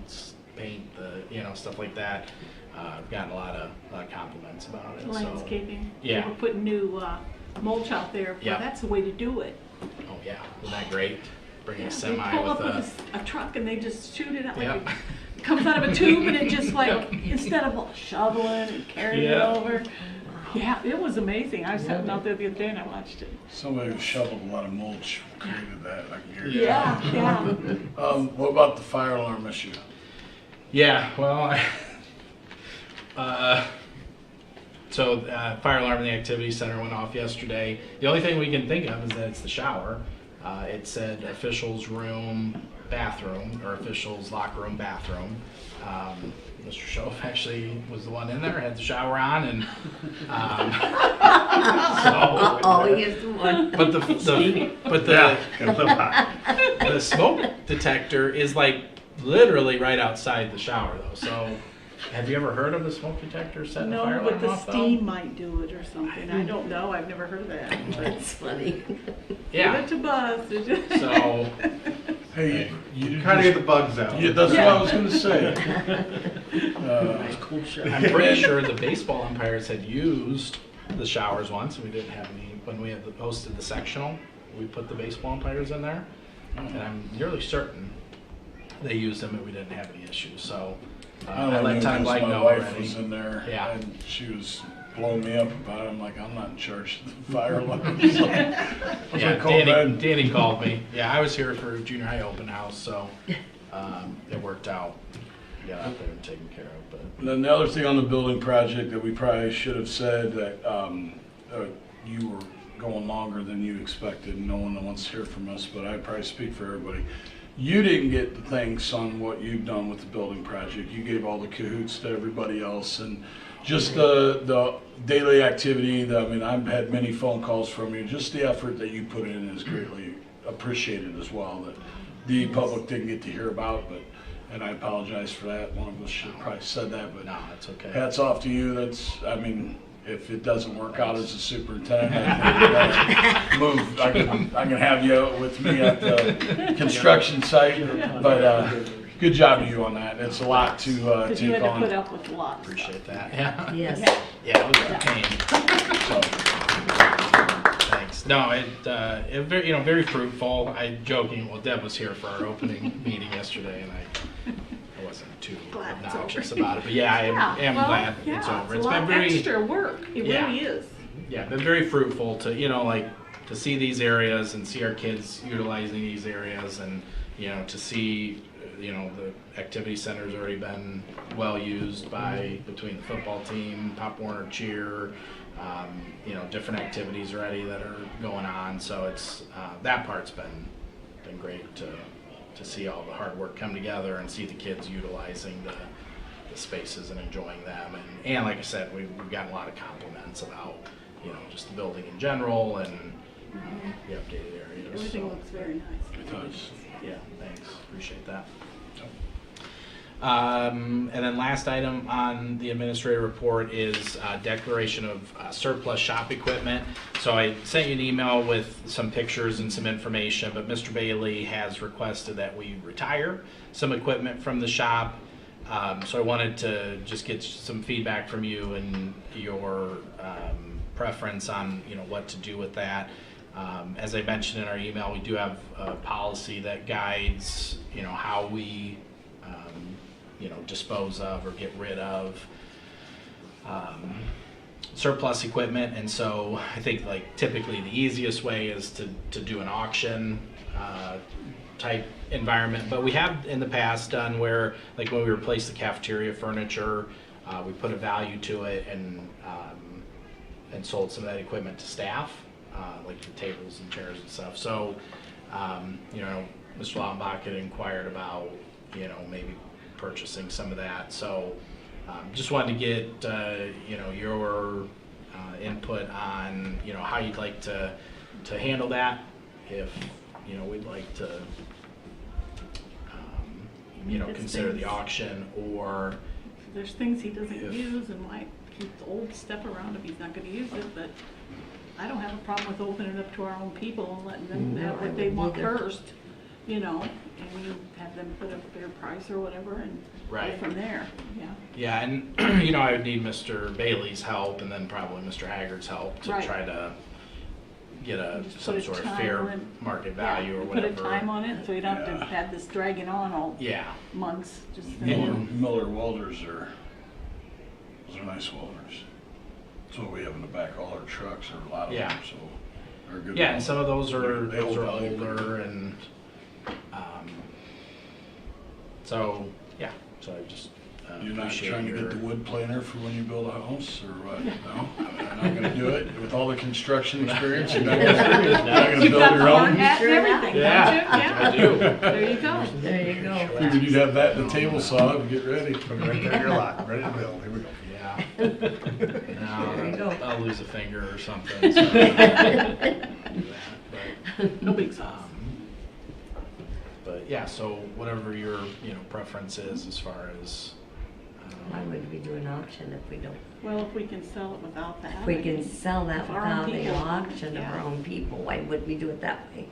the stuff like that. I've gotten a lot of compliments about it. Landscaping. So, yeah. They were putting new mulch out there. Yeah. Well, that's the way to do it. Oh yeah, isn't that great? Bring a They semi pull up with with a truck and they just shoot it out like Yep. it comes out of a tube, and it just like, instead of shoveling and carrying it Yeah. over. Yeah, it was amazing. I was sitting out there the other day and I watched it. Somebody who shoveled a lot of mulch created that, I can hear you. Yeah. What about the fire alarm issue? Yeah, well, fire alarm in the activity center went off yesterday. The only thing we can think of is that it's the shower. It said officials room, bathroom, or officials locker room, bathroom. Mr. Schoaf actually was the one in there, had the shower on, and Oh, he is the one. but the smoke detector is like literally right outside the shower though. So have you ever heard of the smoke detector setting a fire No, but alarm the off though? steam might do it or something. I don't know. I've never heard of that. But That's funny. Yeah. give it to Buzz. So Hey, you Trying to get the bugs out. Yeah, that's what I was gonna say. I'm pretty sure the baseball umpires had used the showers once. We didn't have any when we had hosted the sectional. We put the baseball umpires in there, and I'm nearly certain they used them and we didn't have any issues. So I I let Tom Blake my know wife already. was in there, Yeah. and she was blowing me up about it. I'm like, I'm not in charge of the fire alarm. Yeah, call Danny called me. Yeah, I was here for junior high open house, so it worked out. Got out there and taken care of. But And then the other thing on the building project that we probably should have said that you were going longer than you expected. No one wants to hear from us, but I probably speak for everybody. you didn't get the thanks on what you've done with the building project. You gave all the cahoots to everybody else, and just the daily activity. I mean, I've had many phone calls from you. Just the effort that you put in is greatly appreciated as well. That the public didn't get to hear about, and I apologize for that. One of us should have probably said that, but No, it's okay. hats off to you. I mean, if it doesn't work out as a superintendent, I think you guys move. I can have you with me at the construction site, but good job to you on that. It's a lot to Because you take had to put on. up with a lot. Appreciate that. Yeah. Yes. Yeah, it was a pain. So, Thanks. No, it very, very fruitful. Well, Deb was here for our opening meeting yesterday, and I wasn't too Glad it's obnoxious over. about it. But yeah, I am well, glad yeah, it's over. It's It's a lot been very, extra work. It Yeah. really is. yeah, been very fruitful to, to see these areas and see our kids utilizing these areas, and, to see, the activity center's already been well used between the football team, Pop Warner cheer, different activities already that are going on. So it's, that part's been great to see all the hard work come together and see the kids utilizing the spaces and enjoying them. And like I said, we've gotten a lot of compliments about, just the building in general and the updated areas. Everything So, looks very nice. it does. yeah, thanks. Appreciate that. And then last item on the administrative report is declaration of surplus shop equipment. So I sent you an email with some pictures and some information, but Mr. Bailey has requested that we retire some equipment from the shop. So I wanted to just get some feedback from you and your preference on what to do with that. As I mentioned in our email, we do have a policy that guides how we dispose of or get rid of surplus equipment. And so I think typically the easiest way is to do an auction type environment. But we have in the past done where, when we replaced the cafeteria furniture, we put a value to it and sold some of that equipment to staff, like the tables and chairs and stuff. So, Mr. Lautenbach had inquired about, maybe purchasing some of that. So, just wanted to get, your input on, how you'd like to handle that. If, we'd like to, consider the auction, or If there's things he doesn't If- use and might keep the old stuff around if he's not gonna use it, but I don't have a problem with opening it up to our own people and letting them have what they want either. first, and you have them put up their price or whatever and go Right. from there, yeah. yeah, and I would need Mr. Bailey's help and then probably Mr. Haggard's help to Right. try to get Just some put a sort of time fair limit. market value or Put whatever. a time on it, so you don't have to have this dragging on all Yeah, months, just. Miller welders those are nice welders. That's what we have in the back. All our trucks are a lot of Yeah. them, so they're good. yeah, and some of those are They hold value. older, and so yeah, so I just You're not appreciate trying to your, get the wood planer for when you build a house, or what? No, you're not gonna do it with all the construction experience. You're not gonna You've build got the your hard own. hat and Sure everything, don't you? Yeah, I do. There you go. There you go. Figured you'd have that in the table saw to get ready. Right there, your lot, ready to build, here we go. Yeah. There you No, go. I'll lose a finger or something. So do that, No big but, sauce. but yeah, so whatever your preference is as far as Why would we do an auction if we don't? Well, if we can sell it without that. If we can sell that If our own without the people- auction of yeah. our own people, why would we do it that way?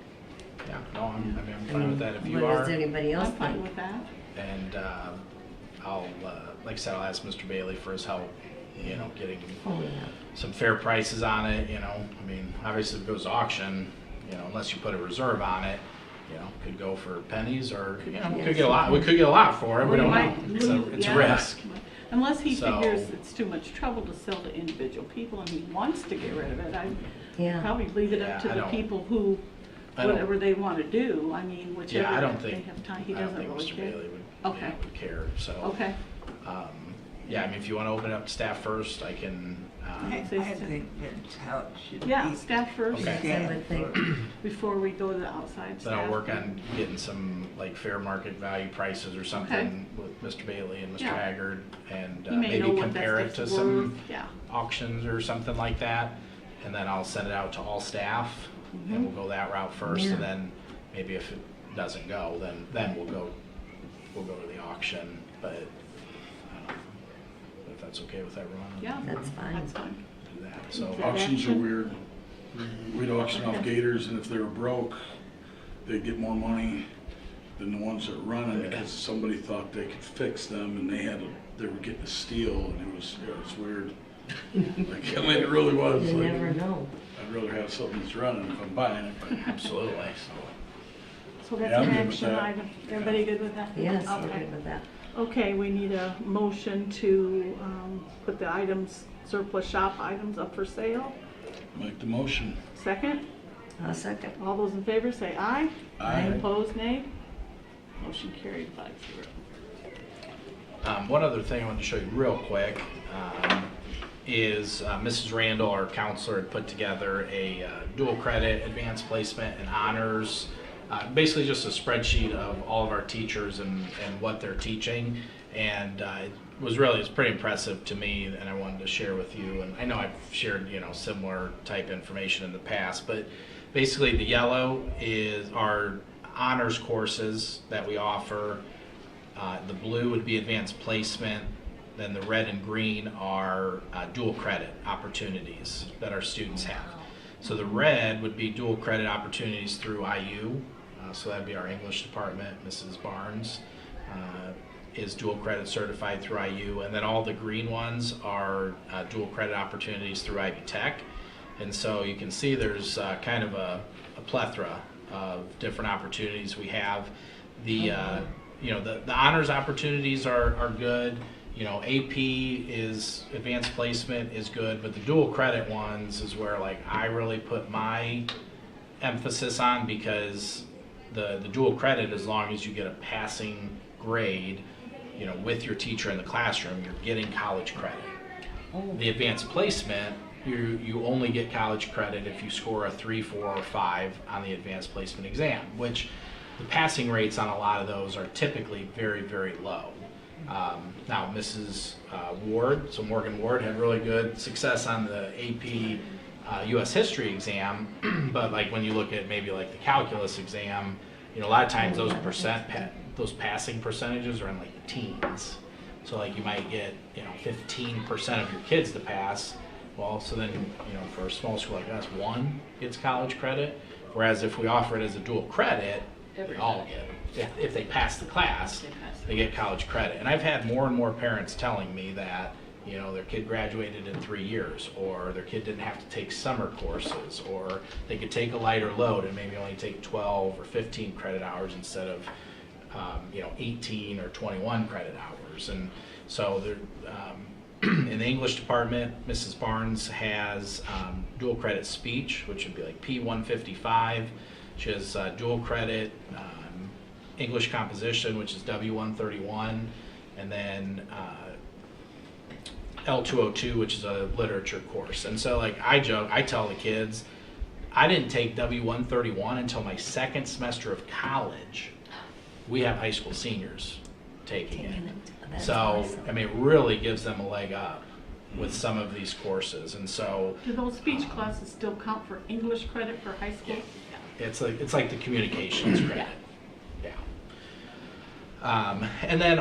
yeah, no, I'm fine with that if you What are. does anybody else I'm fine think? with that. And I'll, like I said, I'll ask Mr. Bailey for his help, getting Oh, yeah. some fair prices on it, I mean, obviously if it goes to auction, unless you put a reserve on it, could go for pennies, or, we could get a lot, we could get a lot for it, we We don't know. might It's lose- a yeah. risk. Unless he So- figures it's too much trouble to sell to individual people and he wants to get rid of it, I'd Yeah. probably leave it up to Yeah, I the don't- people who, I don't- whatever they want to do. I mean, whichever Yeah, I don't they think, have time, he I don't doesn't think really Mr. care. Bailey would, Okay. would care, so. Okay, Yeah, I mean, if you want to open it up to staff first, I can Okay, I so think that's how it should be. yeah, staff first, Okay. I would think, before we go to the outside Then I'll staff. work on getting some like fair market value prices or something with Mr. Bailey and Mr. Yeah. Haggard, and You may know maybe what compare that it to stuff's some worth, yeah. auctions or something like that. And then I'll send it out to all staff, and we'll go that route first, Yeah. and then maybe if it doesn't go, then we'll go to the auction. But if that's okay with everyone, Yeah, That's fine. that's fine. do that. So Auctions are Action. weird. We'd auction off Okay. gators, and if they were broke, they'd get more money than the ones that were running, because somebody thought they could fix them, and they were getting a steal, and it was weird. Like, I mean, it really was. you like, never know. I'd rather have something that's running if I'm buying it, but absolutely. So that's Yeah, I'm an good with action that. item. Everybody good with that? Yes, we're Okay. good with that. Okay, we need a motion to put the items, surplus shop items up for sale. make the motion. Second, I'll second. all those in favor say aye. Aye. Opposed, nay. Motion carried 5-0. One other thing I wanted to show you real quick is Mrs. Randall, our counselor, had put together a dual credit advanced placement and honors, basically just a spreadsheet of all of our teachers and what they're teaching. And it was pretty impressive to me, and I wanted to share with you. And I know I've shared similar type information in the past, but basically the yellow is our honors courses that we offer. The blue would be advanced placement. Then the red and green are dual credit opportunities that our students have. So the red would be dual credit opportunities through IU. So that'd be our English department. Mrs. Barnes is dual credit certified through IU. And then all the green ones are dual credit opportunities through Ivy Tech. And so you can see there's kind of a plethora of different opportunities we have. The honors opportunities are good. AP is advanced placement is good, but the dual credit ones is where like I really put my emphasis on, because the dual credit, as long as you get a passing grade, with your teacher in the classroom, you're getting college credit. The advanced placement, you only get college credit if you score a 3, 4, or 5 on the advanced placement exam, which the passing rates on a lot of those are typically very, very low. Now, Mrs. Ward, so Morgan Ward, had really good success on the AP U.S. history exam, but like when you look at maybe like the calculus exam, a lot of times those passing percentages are in like the teens. So like you might get 15% of your kids to pass. Well, so then for a small school like us, 1 gets college credit, whereas if we offer it as a dual credit, they all get it. If they pass the class, they get college credit. And I've had more and more parents telling me that their kid graduated in 3 years, or their kid didn't have to take summer courses, or they could take a lighter load and maybe only take 12 or 15 credit hours instead of 18 or 21 credit hours. And so in the English department, Mrs. Barnes has dual credit speech, which would be like P155. She has dual credit English composition, which is W131, and then L202, which is a literature course. And so like I tell the kids, I didn't take W131 until my 2nd semester of college. We have high school seniors taking it. That's So, awesome. I mean, it really gives them a leg up with some of these courses. And so Do those speech classes still count for English credit for high school? it's like the communications credit. Yeah. And then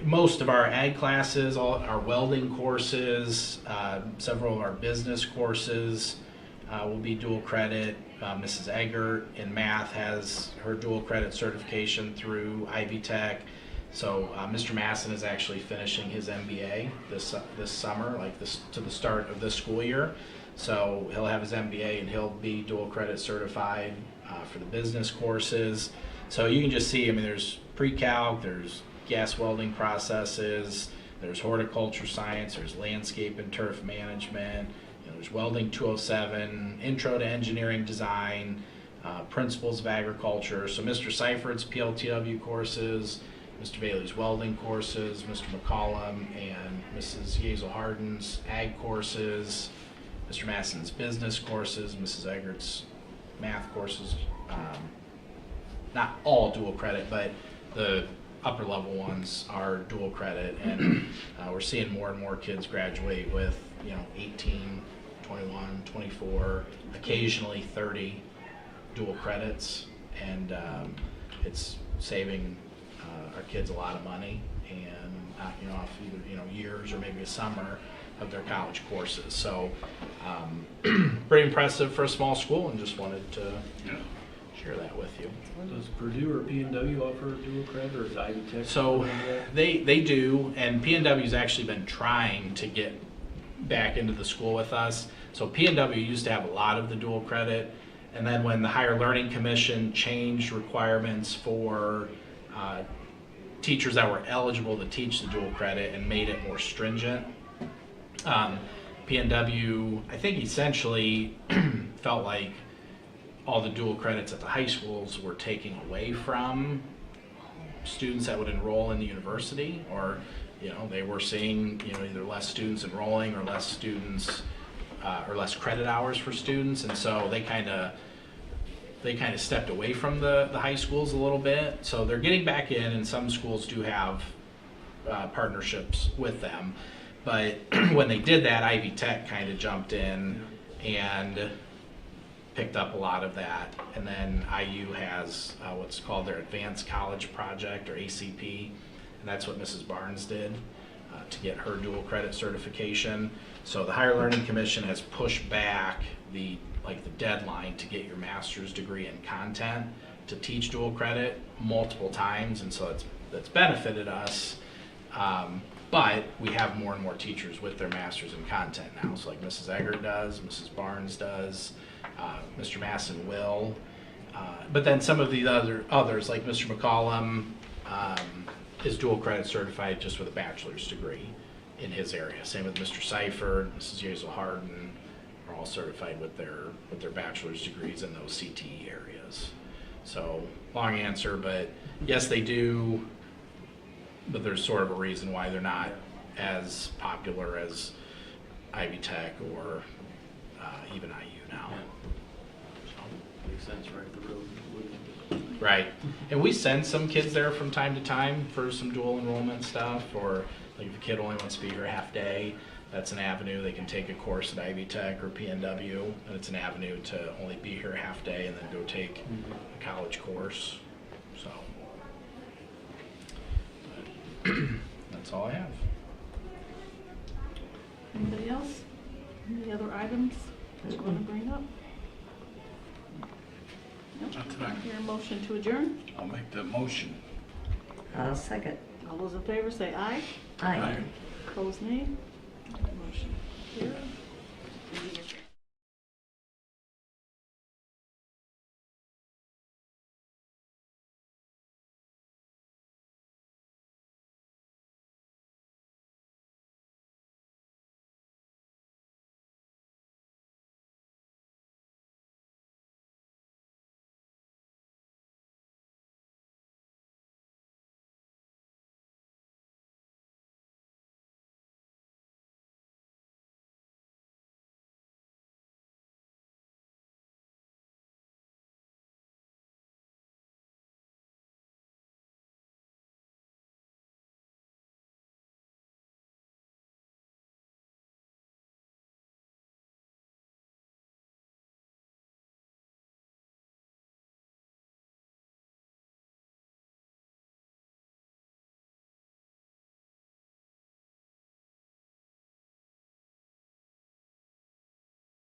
most of our ag classes, all our welding courses, several of our business courses will be dual credit. Mrs. Eggert in math has her dual credit certification through Ivy Tech. So Mr. Masson is actually finishing his MBA this summer, to the start of this school year. So he'll have his MBA and he'll be dual credit certified for the business courses. So you can just see, I mean, there's pre-calc, there's gas welding processes, there's horticulture science, there's landscape and turf management, there's welding 207, intro to engineering design, principles of agriculture. So Mr. Seifert PLTW courses, Mr. Bailey's welding courses, Mr. McCollum and Mrs. Yazel Harden's ag courses, Mr. Masson's business courses, Mrs. Eggert's math courses. Not all dual credit, but the upper level ones are dual credit, and we're seeing more and more kids graduate with 18, 21, 24, occasionally 30 dual credits, and it's saving our kids a lot of money and knocking off either years or maybe a summer of their college courses. So pretty impressive for a small school, and just wanted to share that with you. Does Purdue or P&W offer dual credit, or is Ivy Tech? So they do, and P&W's actually been trying to get back into the school with us. So P&W used to have a lot of the dual credit, and then when the Higher Learning Commission changed requirements for teachers that were eligible to teach the dual credit and made it more stringent, P&W, I think, essentially felt like all the dual credits at the high schools were taking away from students that would enroll in the university, or they were seeing either less students enrolling or less students or less credit hours for students, and so they kind of stepped away from the high schools a little bit. So they're getting back in, and some schools do have partnerships with them. But when they did that, Ivy Tech kind of jumped in and picked up a lot of that. And then IU has what's called their Advanced College Project, or ACP, and that's what Mrs. Barnes did to get her dual credit certification. So the Higher Learning Commission has pushed back the deadline to get your master's degree in content to teach dual credit multiple times, and so that's benefited us. But we have more and more teachers with their master's in content now. So like Mrs. Eggert does, Mrs. Barnes does, Mr. Masson will. But then some of the others, like Mr. McCollum, is dual credit certified just with a bachelor's degree in his area. Same with Mr. Seifert, Mrs. Yazel Harden are all certified with their bachelor's degrees in those CTE areas. So long answer, but yes, they do. But there's sort of a reason why they're not as popular as Ivy Tech or even IU now. So, makes sense, right? The road. Right, and we send some kids there from time to time for some dual enrollment stuff, or like if a kid only wants to be here a half day, that's an avenue. They can take a course at Ivy Tech or P&W, and it's an avenue to only be here a half day and then go take a college course. So. That's all I have. Anybody else? Any other items that you want to bring up? Nope. Not tonight. Hear a motion to adjourn? I'll make that motion. I'll second. All those in favor say aye. Aye. Opposed, nay. Motion carried.